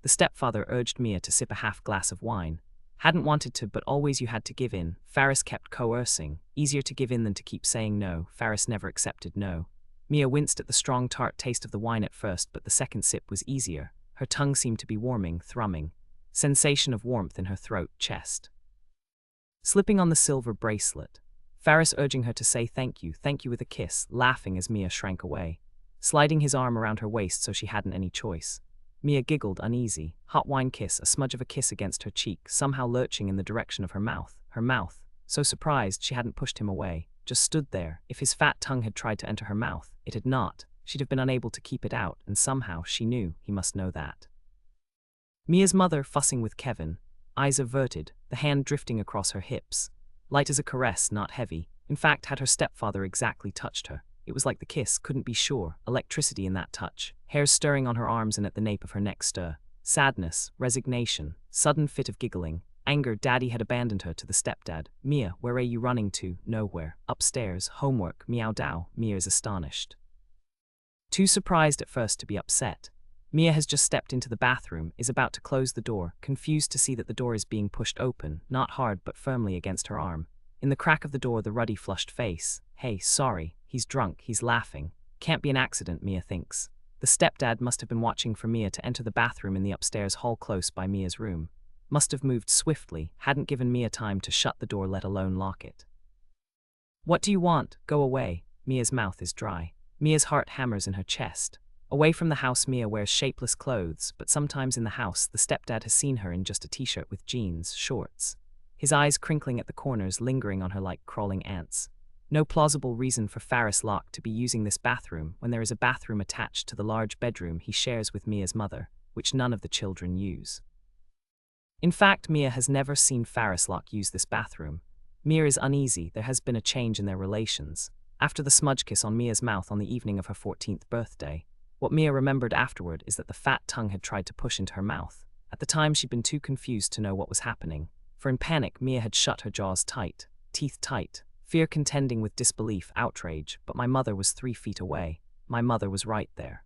The stepfather urged Mia to sip a half glass of wine. Hadn't wanted to, but always you had to give in. Faris kept coercing. Easier to give in than to keep saying no. Faris never accepted no. Mia winced at the strong tart taste of the wine at first, but the second sip was easier. Her tongue seemed to be warming, thrumming. Sensation of warmth in her throat, chest. Slipping on the silver bracelet. Faris urging her to say thank you with a kiss, laughing as Mia shrank away. Sliding his arm around her waist so she hadn't any choice. Mia giggled, uneasy. Hot wine kiss, a smudge of a kiss against her cheek, somehow lurching in the direction of her mouth. Her mouth. So surprised she hadn't pushed him away. Just stood there. If his fat tongue had tried to enter her mouth, it had not. She'd have been unable to keep it out, and somehow she knew he must know that. Mia's mother fussing with Kevin, eyes averted, the hand drifting across her hips. Light as a caress, not heavy. In fact, had her stepfather exactly touched her. It was like the kiss, couldn't be sure. Electricity in that touch. Hairs stirring on her arms and at the nape of her neck stir. Sadness, resignation, sudden fit of giggling. Anger. Daddy had abandoned her to the stepdad. Mia, where are you running to? Nowhere. Upstairs. Homework. Miao Dao. Mia is astonished. Too surprised at first to be upset. Mia has just stepped into the bathroom, is about to close the door, confused to see that the door is being pushed open, not hard but firmly against her arm. In the crack of the door, the ruddy flushed face. Hey, sorry, he's drunk, he's laughing. Can't be an accident, Mia thinks. The stepdad must have been watching for Mia to enter the bathroom in the upstairs hall close by Mia's room. Must have moved swiftly, hadn't given Mia time to shut the door, let alone lock it. What do you want? Go away. Mia's mouth is dry. Mia's heart hammers in her chest. Away from the house, Mia wears shapeless clothes, but sometimes in the house, the stepdad has seen her in just a t-shirt with jeans, shorts. His eyes crinkling at the corners, lingering on her like crawling ants. No plausible reason for Faris Locke to be using this bathroom when there is a bathroom attached to the large bedroom he shares with Mia's mother, which none of the children use. In fact, Mia has never seen Faris Locke use this bathroom. Mia is uneasy. There has been a change in their relations. After the smudge kiss on Mia's mouth on the evening of her 14th birthday, what Mia remembered afterward is that the fat tongue had tried to push into her mouth. At the time, she'd been too confused to know what was happening. For in panic, Mia had shut her jaws tight, teeth tight, fear contending with disbelief, outrage. But my mother was 3 feet away. My mother was right there.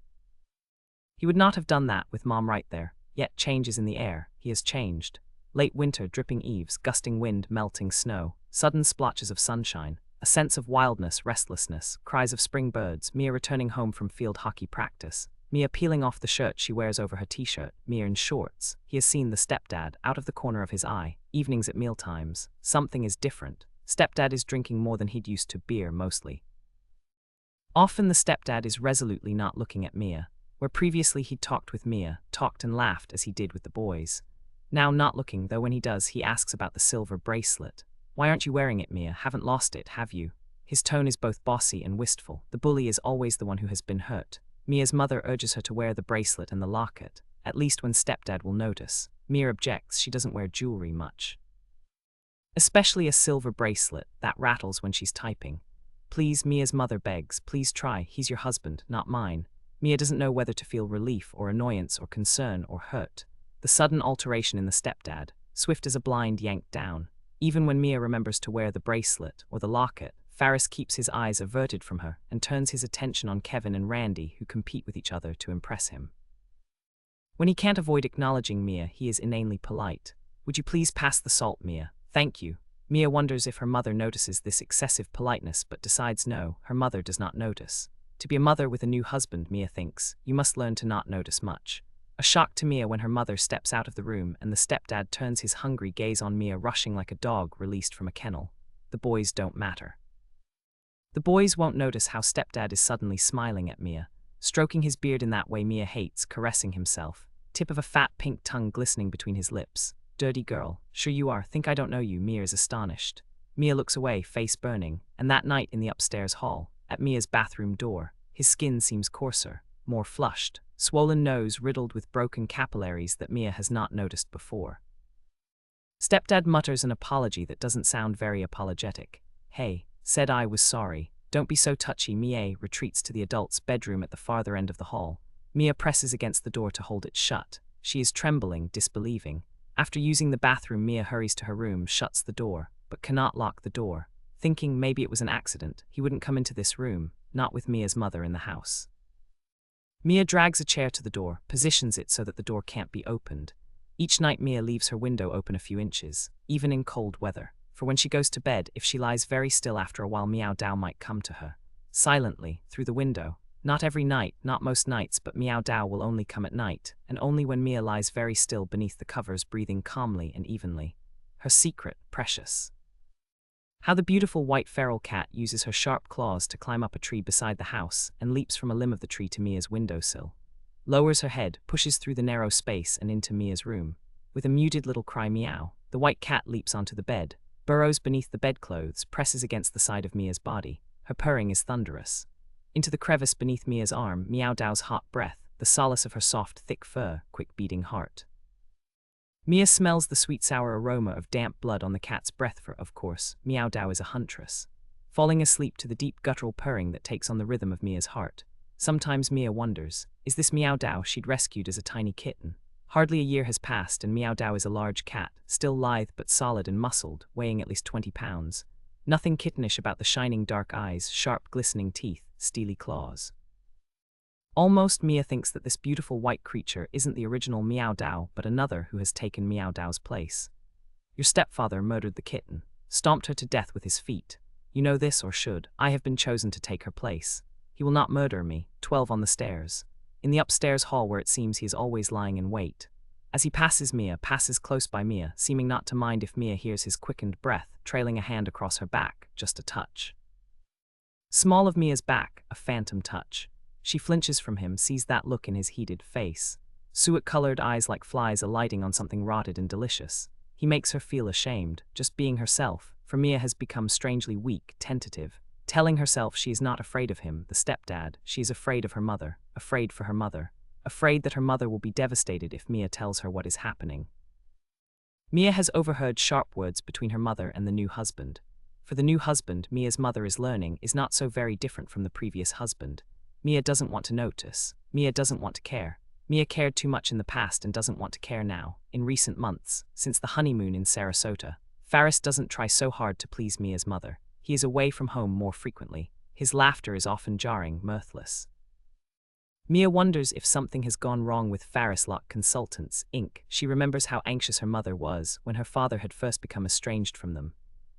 He would not have done that with Mom right there. Yet change is in the air. He has changed. Late winter, dripping eaves, gusting wind, melting snow, sudden splotches of sunshine, a sense of wildness, restlessness, cries of spring birds, Mia returning home from field hockey practice, Mia peeling off the shirt she wears over her t-shirt, Mia in shorts. He has seen the stepdad, out of the corner of his eye, evenings at mealtimes. Something is different. Stepdad is drinking more than he'd used to, beer mostly. Often the stepdad is resolutely not looking at Mia, where previously he'd talked with Mia, talked and laughed as he did with the boys. Now not looking, though when he does, he asks about the silver bracelet. Why aren't you wearing it, Mia? Haven't lost it, have you? His tone is both bossy and wistful. The bully is always the one who has been hurt. Mia's mother urges her to wear the bracelet and the locket, at least when stepdad will notice. Mia objects. She doesn't wear jewelry much. Especially a silver bracelet, that rattles when she's typing. Please, Mia's mother begs, please try, he's your husband, not mine. Mia doesn't know whether to feel relief or annoyance or concern or hurt. The sudden alteration in the stepdad, swift as a blind yanked down. Even when Mia remembers to wear the bracelet or the locket, Faris keeps his eyes averted from her and turns his attention on Kevin and Randy, who compete with each other to impress him. When he can't avoid acknowledging Mia, he is inanely polite. Would you please pass the salt, Mia? Thank you. Mia wonders if her mother notices this excessive politeness, but decides no, her mother does not notice. To be a mother with a new husband, Mia thinks, you must learn to not notice much. A shock to Mia when her mother steps out of the room and the stepdad turns his hungry gaze on Mia, rushing like a dog released from a kennel. The boys don't matter. The boys won't notice how stepdad is suddenly smiling at Mia, stroking his beard in that way Mia hates, caressing himself, tip of a fat pink tongue glistening between his lips. Dirty girl, sure you are, think I don't know you. Mia is astonished. Mia looks away, face burning, and that night in the upstairs hall, at Mia's bathroom door, his skin seems coarser, more flushed, swollen nose riddled with broken capillaries that Mia has not noticed before. Stepdad mutters an apology that doesn't sound very apologetic. Hey, said I was sorry. Don't be so touchy. Mia retreats to the adult's bedroom at the farther end of the hall. Mia presses against the door to hold it shut. She is trembling, disbelieving. After using the bathroom, Mia hurries to her room, shuts the door, but cannot lock the door. Thinking maybe it was an accident, he wouldn't come into this room, not with Mia's mother in the house. Mia drags a chair to the door, positions it so that the door can't be opened. Each night Mia leaves her window open a few inches, even in cold weather, for when she goes to bed, if she lies very still after a while, Miao Dao might come to her. Silently, through the window. Not every night, not most nights, but Miao Dao will only come at night, and only when Mia lies very still beneath the covers, breathing calmly and evenly. Her secret, precious. How the beautiful white feral cat uses her sharp claws to climb up a tree beside the house and leaps from a limb of the tree to Mia's windowsill. Lowers her head, pushes through the narrow space and into Mia's room. With a muted little cry meow, the white cat leaps onto the bed, burrows beneath the bedclothes, presses against the side of Mia's body. Her purring is thunderous. Into the crevice beneath Mia's arm, Miao Dao's hot breath, the solace of her soft, thick fur, quick-beating heart. Mia smells the sweet-sour aroma of damp blood on the cat's breath, for, of course, Miao Dao is a huntress. Falling asleep to the deep guttural purring that takes on the rhythm of Mia's heart. Sometimes Mia wonders, is this Miao Dao she'd rescued as a tiny kitten? Hardly a year has passed and Miao Dao is a large cat, still lithe but solid and muscled, weighing at least 20 pounds. Nothing kittenish about the shining dark eyes, sharp glistening teeth, steely claws. Almost Mia thinks that this beautiful white creature isn't the original Miao Dao, but another who has taken Miao Dao's place. Your stepfather murdered the kitten, stomped her to death with his feet. You know this, or should. I have been chosen to take her place. He will not murder me. 12 on the stairs. In the upstairs hall where it seems he is always lying in wait. As he passes Mia, passes close by Mia, seeming not to mind if Mia hears his quickened breath, trailing a hand across her back, just a touch. Small of Mia's back, a phantom touch. She flinches from him, sees that look in his heated face. Suet-colored eyes like flies alighting on something rotted and delicious. He makes her feel ashamed, just being herself, for Mia has become strangely weak, tentative. Telling herself she is not afraid of him, the stepdad, she is afraid of her mother, afraid for her mother. Afraid that her mother will be devastated if Mia tells her what is happening. Mia has overheard sharp words between her mother and the new husband. For the new husband, Mia's mother is learning, is not so very different from the previous husband. Mia doesn't want to notice. Mia doesn't want to care. Mia cared too much in the past and doesn't want to care now. In recent months, since the honeymoon in Sarasota, Faris doesn't try so hard to please Mia's mother. He is away from home more frequently. His laughter is often jarring, mirthless. Mia wonders if something has gone wrong with Faris Lock Consultants, Inc. She remembers how anxious her mother was when her father had first become estranged from them.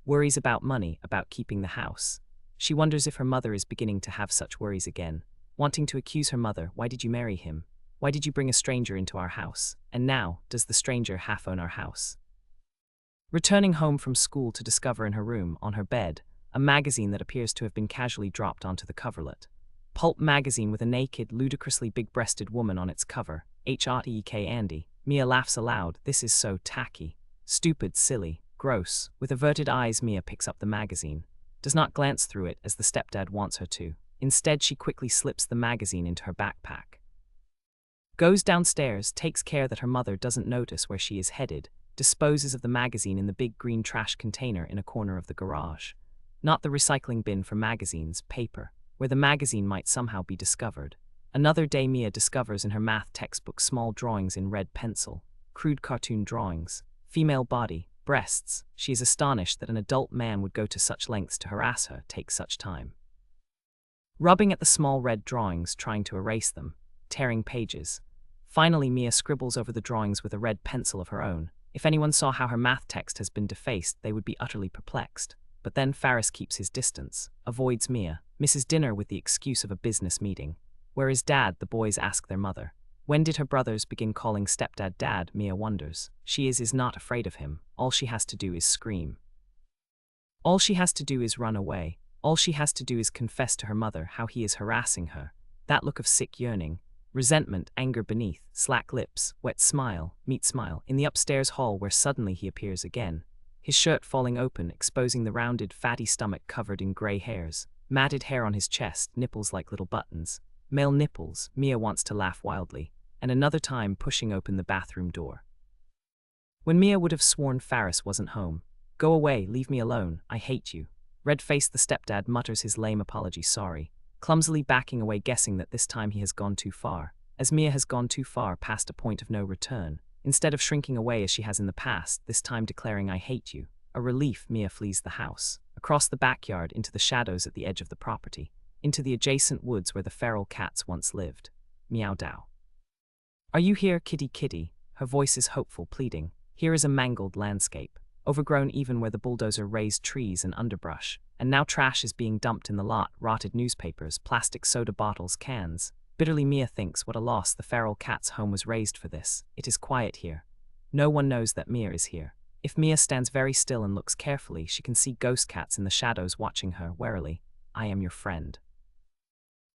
Worries about money, about keeping the house. She wonders if her mother is beginning to have such worries again. Wanting to accuse her mother, why did you marry him? Why did you bring a stranger into our house? And now, does the stranger half own our house? Returning home from school to discover in her room, on her bed, a magazine that appears to have been casually dropped onto the coverlet. Pulp magazine with a naked, ludicrously big-breasted woman on its cover. H.E.K. Andy. Mia laughs aloud. This is so tacky. Stupid, silly, gross. With averted eyes, Mia picks up the magazine. Does not glance through it as the stepdad wants her to. Instead, she quickly slips the magazine into her backpack. Goes downstairs, takes care that her mother doesn't notice where she is headed, disposes of the magazine in the big green trash container in a corner of the garage. Not the recycling bin for magazines, paper, where the magazine might somehow be discovered. Another day, Mia discovers in her math textbook small drawings in red pencil, crude cartoon drawings, female body, breasts. She is astonished that an adult man would go to such lengths to harass her, take such time. Rubbing at the small red drawings, trying to erase them, tearing pages. Finally, Mia scribbles over the drawings with a red pencil of her own. If anyone saw how her math text has been defaced, they would be utterly perplexed. But then Faris keeps his distance, avoids Mia, misses dinner with the excuse of a business meeting. Where is Dad? The boys ask their mother. When did her brothers begin calling stepdad dad? Mia wonders. She is not afraid of him. All she has to do is scream. All she has to do is run away. All she has to do is confess to her mother how he is harassing her. That look of sick yearning, resentment, anger beneath, slack lips, wet smile, meet smile, in the upstairs hall where suddenly he appears again. His shirt falling open, exposing the rounded, fatty stomach covered in gray hairs, matted hair on his chest, nipples like little buttons. Male nipples. Mia wants to laugh wildly, and another time pushing open the bathroom door. When Mia would have sworn Faris wasn't home. Go away, leave me alone, I hate you. Red-faced, the stepdad mutters his lame apology, sorry, clumsily backing away, guessing that this time he has gone too far, as Mia has gone too far past a point of no return. Instead of shrinking away as she has in the past, this time declaring I hate you, a relief, Mia flees the house, across the backyard into the shadows at the edge of the property, into the adjacent woods where the feral cats once lived. Miao Dao. Are you here, kitty kitty? Her voice is hopeful, pleading. Here is a mangled landscape, overgrown even where the bulldozer raised trees and underbrush, and now trash is being dumped in the lot, rotted newspapers, plastic soda bottles, cans. Bitterly Mia thinks what a loss the feral cat's home was raised for this. It is quiet here. No one knows that Mia is here. If Mia stands very still and looks carefully, she can see ghost cats in the shadows watching her warily. I am your friend.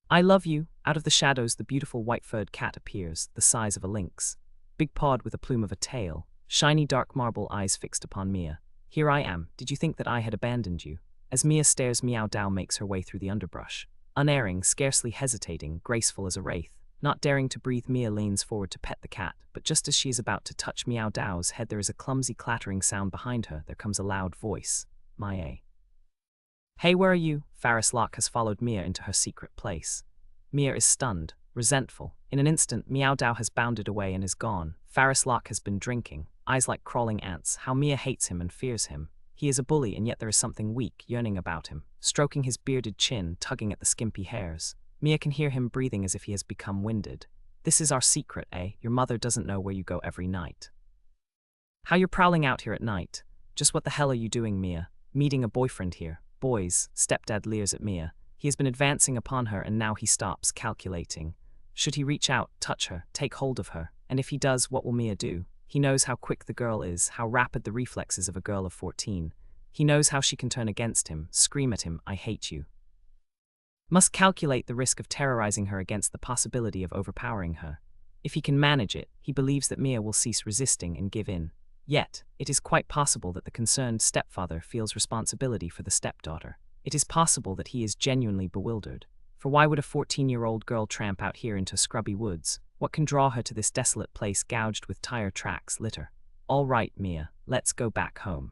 I love you. Out of the shadows the beautiful white-furred cat appears, the size of a lynx. Big-pawed with a plume of a tail, shiny dark marble eyes fixed upon Mia. Here I am. Did you think that I had abandoned you? As Mia stares, Miao Dao makes her way through the underbrush. Unerring, scarcely hesitating, graceful as a wraith. Not daring to breathe, Mia leans forward to pet the cat, but just as she is about to touch Miao Dao's head, there is a clumsy clattering sound behind her. There comes a loud voice. Mia. Hey, where are you? Faris Locke has followed Mia into her secret place. Mia is stunned, resentful. In an instant, Miao Dao has bounded away and is gone. Faris Locke has been drinking, eyes like crawling ants. How Mia hates him and fears him. He is a bully, and yet there is something weak, yearning about him, stroking his bearded chin, tugging at the skimpy hairs. Mia can hear him breathing as if he has become winded. This is our secret, eh? Your mother doesn't know where you go every night. How you're prowling out here at night. Just what the hell are you doing, Mia? Meeting a boyfriend here. Boys, stepdad leers at Mia. He has been advancing upon her and now he stops, calculating. Should he reach out, touch her, take hold of her? And if he does, what will Mia do? He knows how quick the girl is, how rapid the reflexes of a girl of 14. He knows how she can turn against him, scream at him, I hate you. Must calculate the risk of terrorizing her against the possibility of overpowering her. If he can manage it, he believes that Mia will cease resisting and give in. Yet, it is quite possible that the concerned stepfather feels responsibility for the stepdaughter. It is possible that he is genuinely bewildered. For why would a 14-year-old girl tramp out here into scrubby woods? What can draw her to this desolate place gouged with tire tracks, litter? All right, Mia, let's go back home.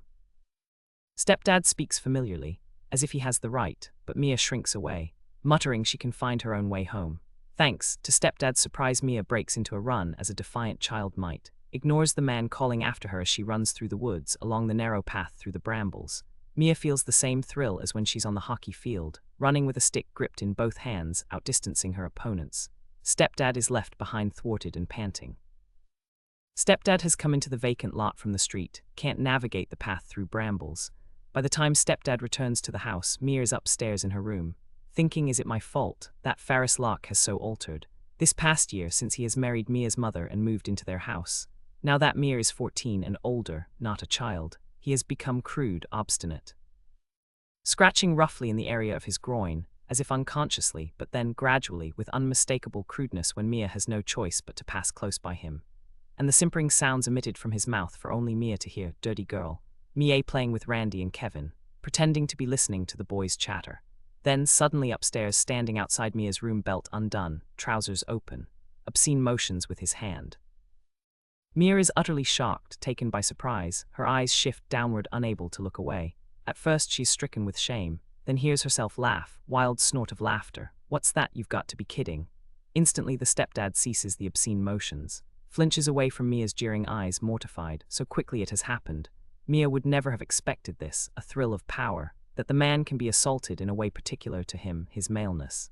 Stepdad speaks familiarly, as if he has the right, but Mia shrinks away, muttering she can find her own way home. Thanks to stepdad's surprise, Mia breaks into a run as a defiant child might, ignores the man calling after her as she runs through the woods, along the narrow path through the brambles. Mia feels the same thrill as when she's on the hockey field, running with a stick gripped in both hands, outdistancing her opponents. Stepdad is left behind, thwarted and panting. Stepdad has come into the vacant lot from the street, can't navigate the path through brambles. By the time stepdad returns to the house, Mia is upstairs in her room, thinking, is it my fault that Faris Locke has so altered? This past year since he has married Mia's mother and moved into their house. Now that Mia is 14 and older, not a child, he has become crude, obstinate. Scratching roughly in the area of his groin, as if unconsciously, but then gradually with unmistakable crudeness when Mia has no choice but to pass close by him. And the simpering sounds emitted from his mouth for only Mia to hear. Dirty girl. Mia playing with Randy and Kevin, pretending to be listening to the boys' chatter. Then suddenly upstairs, standing outside Mia's room, belt undone, trousers open, obscene motions with his hand. Mia is utterly shocked, taken by surprise, her eyes shift downward, unable to look away. At first she's stricken with shame, then hears herself laugh, wild snort of laughter. What's that? You've got to be kidding. Instantly the stepdad ceases the obscene motions, flinches away from Mia's jeering eyes, mortified. So quickly it has happened. Mia would never have expected this, a thrill of power, that the man can be assaulted in a way particular to him, his maleness.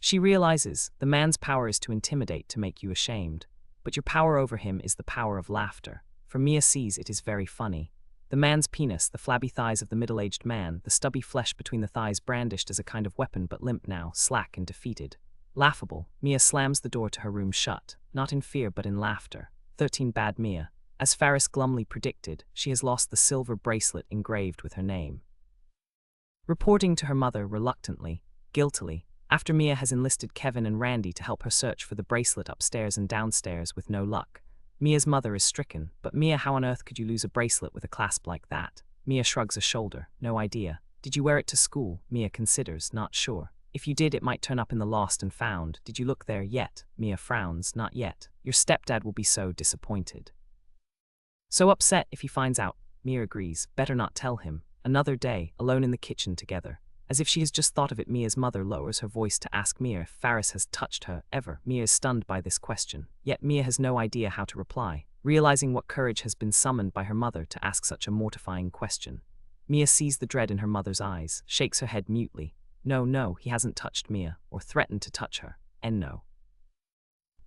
She realizes, the man's power is to intimidate, to make you ashamed. But your power over him is the power of laughter. For Mia sees it is very funny. The man's penis, the flabby thighs of the middle-aged man, the stubby flesh between the thighs brandished as a kind of weapon but limp now, slack and defeated. Laughable, Mia slams the door to her room shut, not in fear but in laughter. 13 Bad Mia. As Faris glumly predicted, she has lost the silver bracelet engraved with her name. Reporting to her mother reluctantly, guiltily, after Mia has enlisted Kevin and Randy to help her search for the bracelet upstairs and downstairs with no luck. Mia's mother is stricken. But Mia, how on earth could you lose a bracelet with a clasp like that? Mia shrugs a shoulder. No idea. Did you wear it to school? Mia considers, not sure. If you did, it might turn up in the lost and found. Did you look there yet? Mia frowns. Not yet. Your stepdad will be so disappointed. So upset if he finds out. Mia agrees. Better not tell him. Another day, alone in the kitchen together. As if she has just thought of it, Mia's mother lowers her voice to ask Mia if Faris has touched her, ever. Mia is stunned by this question. Yet Mia has no idea how to reply, realizing what courage has been summoned by her mother to ask such a mortifying question. Mia sees the dread in her mother's eyes, shakes her head mutely. No, he hasn't touched Mia, or threatened to touch her. And no.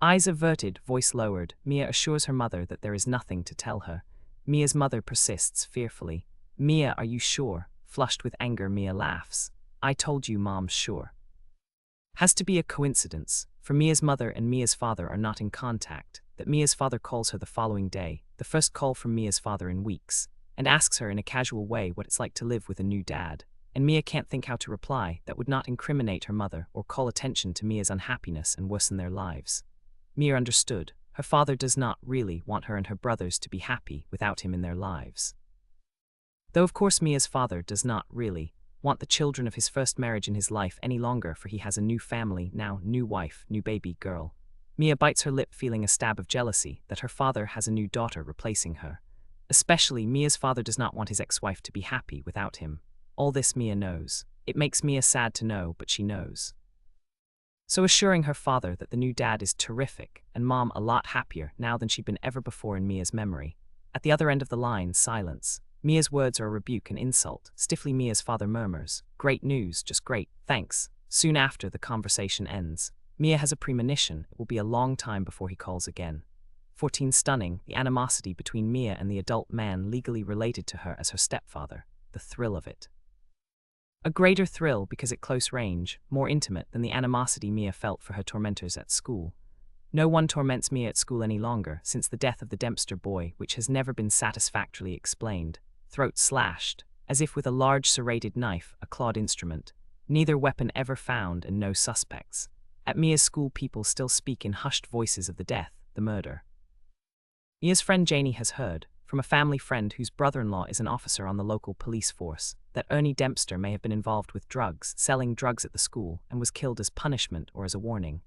Eyes averted, voice lowered, Mia assures her mother that there is nothing to tell her. Mia's mother persists fearfully. Mia, are you sure? Flushed with anger, Mia laughs. I told you, Mom, sure. Has to be a coincidence, for Mia's mother and Mia's father are not in contact, that Mia's father calls her the following day, the first call from Mia's father in weeks, and asks her in a casual way what it's like to live with a new dad. And Mia can't think how to reply that would not incriminate her mother or call attention to Mia's unhappiness and worsen their lives. Mia understood. Her father does not really want her and her brothers to be happy without him in their lives. Though of course Mia's father does not really want the children of his first marriage in his life any longer, for he has a new family, now new wife, new baby girl. Mia bites her lip, feeling a stab of jealousy that her father has a new daughter replacing her. Especially, Mia's father does not want his ex-wife to be happy without him. All this Mia knows. It makes Mia sad to know, but she knows. So assuring her father that the new dad is terrific and Mom a lot happier now than she'd been ever before in Mia's memory. At the other end of the line, silence. Mia's words are a rebuke and insult. Stiffly, Mia's father murmurs, "Great news, just great, thanks." Soon after, the conversation ends. Mia has a premonition it will be a long time before he calls again. 14 Stunning, the animosity between Mia and the adult man legally related to her as her stepfather. The thrill of it. A greater thrill because at close range, more intimate than the animosity Mia felt for her tormentors at school. No one torments Mia at school any longer since the death of the Dempster boy, which has never been satisfactorily explained. Throat slashed, as if with a large serrated knife, a clawed instrument. Neither weapon ever found and no suspects. At Mia's school, people still speak in hushed voices of the death, the murder. Mia's friend Janie has heard, from a family friend whose brother-in-law is an officer on the local police force, that Ernie Dempster may have been involved with drugs, selling drugs at the school, and was killed as punishment or as a warning.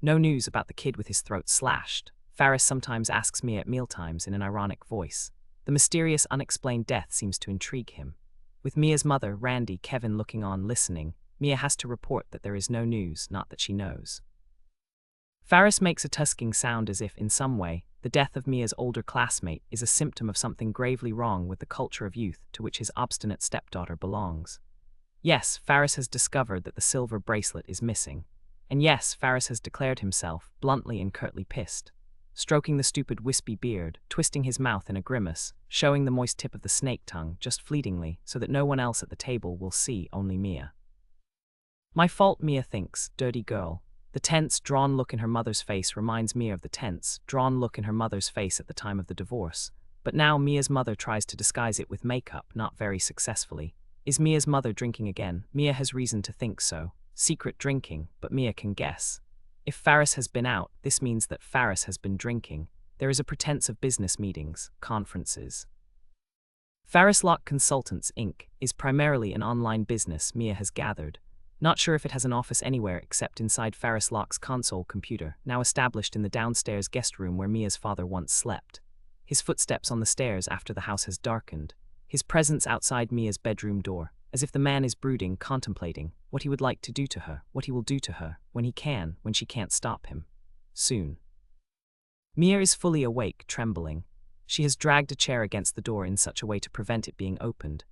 No news about the kid with his throat slashed. Faris sometimes asks Mia at mealtimes in an ironic voice. The mysterious, unexplained death seems to intrigue him. With Mia's mother, Randy, Kevin looking on, listening, Mia has to report that there is no news, not that she knows. Faris makes a tusking sound as if, in some way, the death of Mia's older classmate is a symptom of something gravely wrong with the culture of youth to which his obstinate stepdaughter belongs. Yes, Faris has discovered that the silver bracelet is missing. And yes, Faris has declared himself, bluntly and curtly pissed. Stroking the stupid wispy beard, twisting his mouth in a grimace, showing the moist tip of the snake tongue just fleetingly so that no one else at the table will see, only Mia. My fault, Mia thinks, dirty girl. The tense, drawn look in her mother's face reminds Mia of the tense, drawn look in her mother's face at the time of the divorce. But now Mia's mother tries to disguise it with makeup, not very successfully. Is Mia's mother drinking again? Mia has reason to think so. Secret drinking, but Mia can guess. If Faris has been out, this means that Faris has been drinking. There is a pretense of business meetings, conferences. Faris Lock Consultants, Inc. is primarily an online business, Mia has gathered. Not sure if it has an office anywhere except inside Faris Lock's console computer, now established in the downstairs guest room where Mia's father once slept. His footsteps on the stairs after the house has darkened. His presence outside Mia's bedroom door, as if the man is brooding, contemplating what he would like to do to her, what he will do to her, when he can, when she can't stop him. Soon. Mia is fully awake, trembling. She has dragged a chair against the door in such a way to prevent it being opened.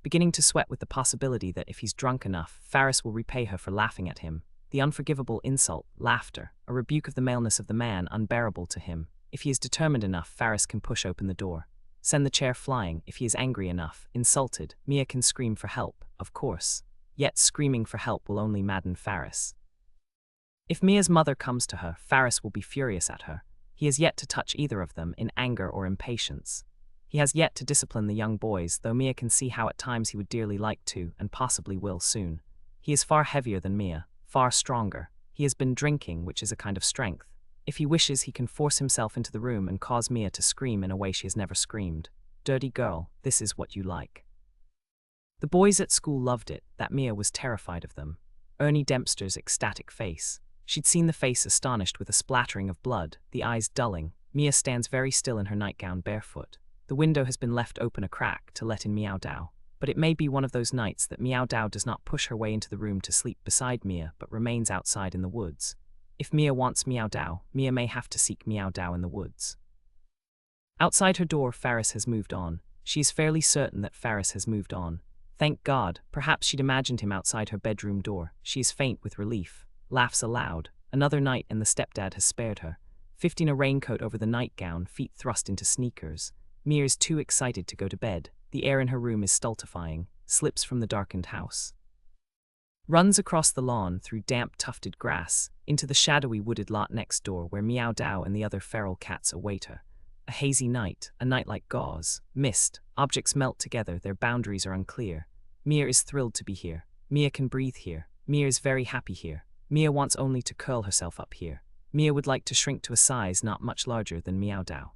Beginning to sweat with the possibility that if he's drunk enough, Faris will repay her for laughing at him. The unforgivable insult, laughter, a rebuke of the maleness of the man, unbearable to him. If he is determined enough, Faris can push open the door. Send the chair flying. If he is angry enough, insulted, Mia can scream for help, of course. Yet screaming for help will only madden Faris. If Mia's mother comes to her, Faris will be furious at her. He has yet to touch either of them in anger or impatience. He has yet to discipline the young boys, though Mia can see how at times he would dearly like to, and possibly will soon. He is far heavier than Mia, far stronger. He has been drinking, which is a kind of strength. If he wishes, he can force himself into the room and cause Mia to scream in a way she has never screamed. Dirty girl, this is what you like. The boys at school loved it, that Mia was terrified of them. Ernie Dempster's ecstatic face. She'd seen the face astonished with a splattering of blood, the eyes dulling. Mia stands very still in her nightgown barefoot. The window has been left open a crack to let in Miao Dao. But it may be one of those nights that Miao Dao does not push her way into the room to sleep beside Mia, but remains outside in the woods. If Mia wants Miao Dao, Mia may have to seek Miao Dao in the woods. Outside her door, Faris has moved on. She is fairly certain that Faris has moved on. Thank God, perhaps she'd imagined him outside her bedroom door. She is faint with relief. Laughs aloud. Another night and the stepdad has spared her. Fitting a raincoat over the nightgown, feet thrust into sneakers. Mia is too excited to go to bed. The air in her room is stultifying. Slips from the darkened house. Runs across the lawn through damp tufted grass, into the shadowy wooded lot next door where Miao Dao and the other feral cats await her. A hazy night, a night like gauze, mist, objects melt together, their boundaries are unclear. Mia is thrilled to be here. Mia can breathe here. Mia is very happy here. Mia wants only to curl herself up here. Mia would like to shrink to a size not much larger than Miao Dao.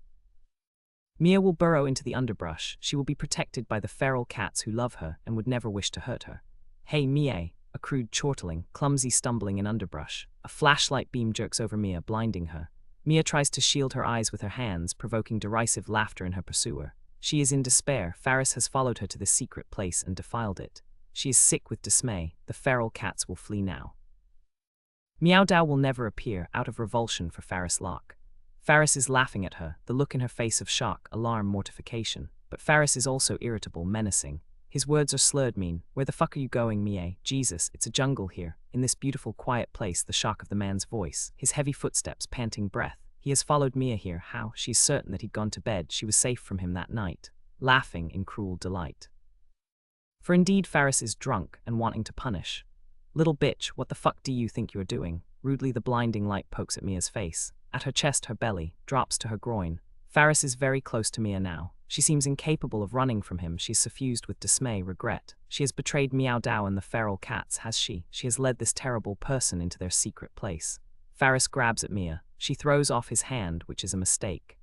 Mia will burrow into the underbrush. She will be protected by the feral cats who love her and would never wish to hurt her. Hey Mia, a crude chortling, clumsy stumbling in underbrush. A flashlight beam jerks over Mia, blinding her. Mia tries to shield her eyes with her hands, provoking derisive laughter in her pursuer. She is in despair. Faris has followed her to this secret place and defiled it. She is sick with dismay. The feral cats will flee now. Miao Dao will never appear, out of revulsion for Faris Locke. Faris is laughing at her, the look in her face of shock, alarm, mortification. But Faris is also irritable, menacing. His words are slurred, mean. Where the fuck are you going, Mia? Jesus, it's a jungle here. In this beautiful, quiet place, the shock of the man's voice, his heavy footsteps, panting breath. He has followed Mia here. How? She's certain that he'd gone to bed. She was safe from him that night. Laughing in cruel delight. For indeed Faris is drunk and wanting to punish. Little bitch, what the fuck do you think you're doing? Rudely the blinding light pokes at Mia's face. At her chest, her belly, drops to her groin. Faris is very close to Mia now. She seems incapable of running from him. She is suffused with dismay, regret. She has betrayed Miao Dao and the feral cats, has she? She has led this terrible person into their secret place. Faris grabs at Mia. She throws off his hand, which is a mistake.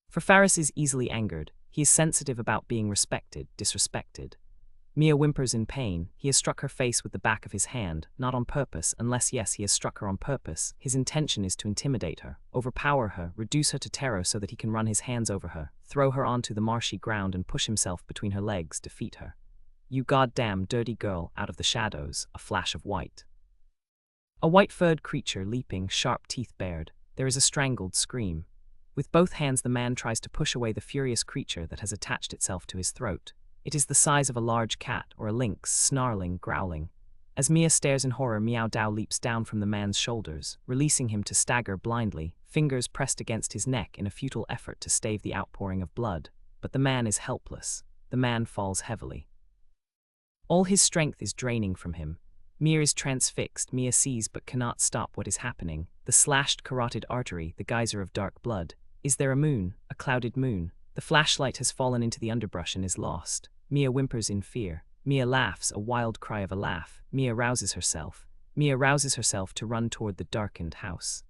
For Faris is easily angered. He is sensitive about being respected, disrespected. Mia whimpers in pain. He has struck her face with the back of his hand, not on purpose, unless yes, he has struck her on purpose. His intention is to intimidate her, overpower her, reduce her to terror so that he can run his hands over her, throw her onto the marshy ground and push himself between her legs, defeat her. You goddamn dirty girl, out of the shadows, a flash of white. A white-furred creature leaping, sharp teeth bared. There is a strangled scream. With both hands the man tries to push away the furious creature that has attached itself to his throat. It is the size of a large cat or a lynx, snarling, growling. As Mia stares in horror, Miao Dao leaps down from the man's shoulders, releasing him to stagger blindly, fingers pressed against his neck in a futile effort to stave the outpouring of blood. But the man is helpless. The man falls heavily. All his strength is draining from him. Mia is transfixed. Mia sees but cannot stop what is happening. The slashed carotid artery, the geyser of dark blood. Is there a moon? A clouded moon? The flashlight has fallen into the underbrush and is lost. Mia whimpers in fear. Mia laughs, a wild cry of a laugh. Mia rouses herself. Mia rouses herself to run toward the darkened house.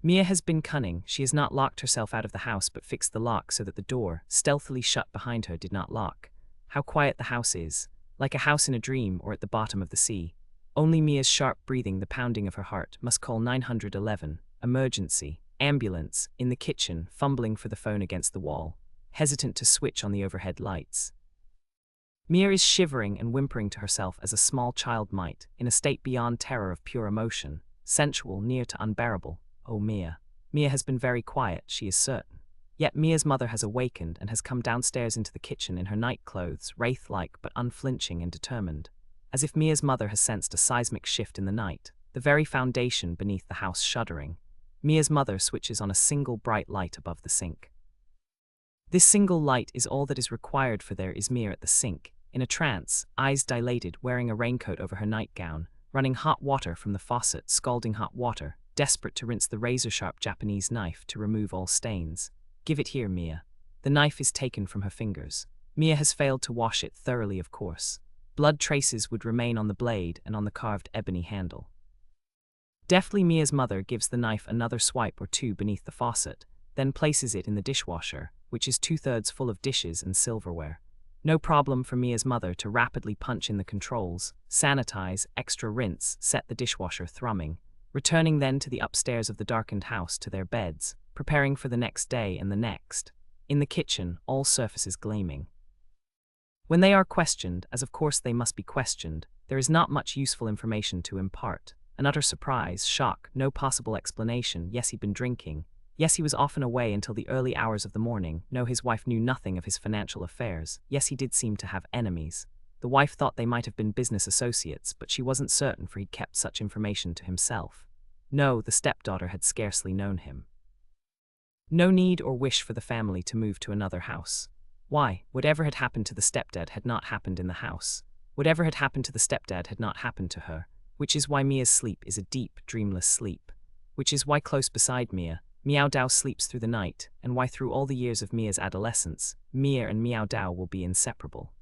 Mia has been cunning. She has not locked herself out of the house but fixed the lock so that the door, stealthily shut behind her, did not lock. How quiet the house is. Like a house in a dream or at the bottom of the sea. Only Mia's sharp breathing, the pounding of her heart, must call 911. Emergency. Ambulance. In the kitchen, fumbling for the phone against the wall. Hesitant to switch on the overhead lights. Mia is shivering and whimpering to herself as a small child might, in a state beyond terror of pure emotion, sensual, near to unbearable. Oh, Mia. Mia has been very quiet, she is certain. Yet Mia's mother has awakened and has come downstairs into the kitchen in her nightclothes, wraith-like but unflinching and determined. As if Mia's mother has sensed a seismic shift in the night, the very foundation beneath the house shuddering. Mia's mother switches on a single bright light above the sink. This single light is all that is required, for there is Mia at the sink, in a trance, eyes dilated, wearing a raincoat over her nightgown, running hot water from the faucet, scalding hot water, desperate to rinse the razor-sharp Japanese knife to remove all stains. "Give it here, Mia." The knife is taken from her fingers. Mia has failed to wash it thoroughly, of course. Blood traces would remain on the blade and on the carved ebony handle. Deftly, Mia's mother gives the knife another swipe or two beneath the faucet, then places it in the dishwasher, which is 2/3 full of dishes and silverware. No problem for Mia's mother to rapidly punch in the controls, sanitize, extra rinse, set the dishwasher thrumming, returning then to the upstairs of the darkened house to their beds, preparing for the next day and the next. In the kitchen, all surfaces gleaming. When they are questioned, as of course they must be questioned, there is not much useful information to impart. An utter surprise, shock, no possible explanation. Yes, he'd been drinking. Yes, he was often away until the early hours of the morning. No, his wife knew nothing of his financial affairs. Yes, he did seem to have enemies. The wife thought they might have been business associates, but she wasn't certain, for he'd kept such information to himself. No, the stepdaughter had scarcely known him. No need or wish for the family to move to another house. Why, whatever had happened to the stepdad had not happened in the house. Whatever had happened to the stepdad had not happened to her, which is why Mia's sleep is a deep, dreamless sleep. Which is why close beside Mia, Miao Dao sleeps through the night, and why through all the years of Mia's adolescence, Mia and Miao Dao will be inseparable.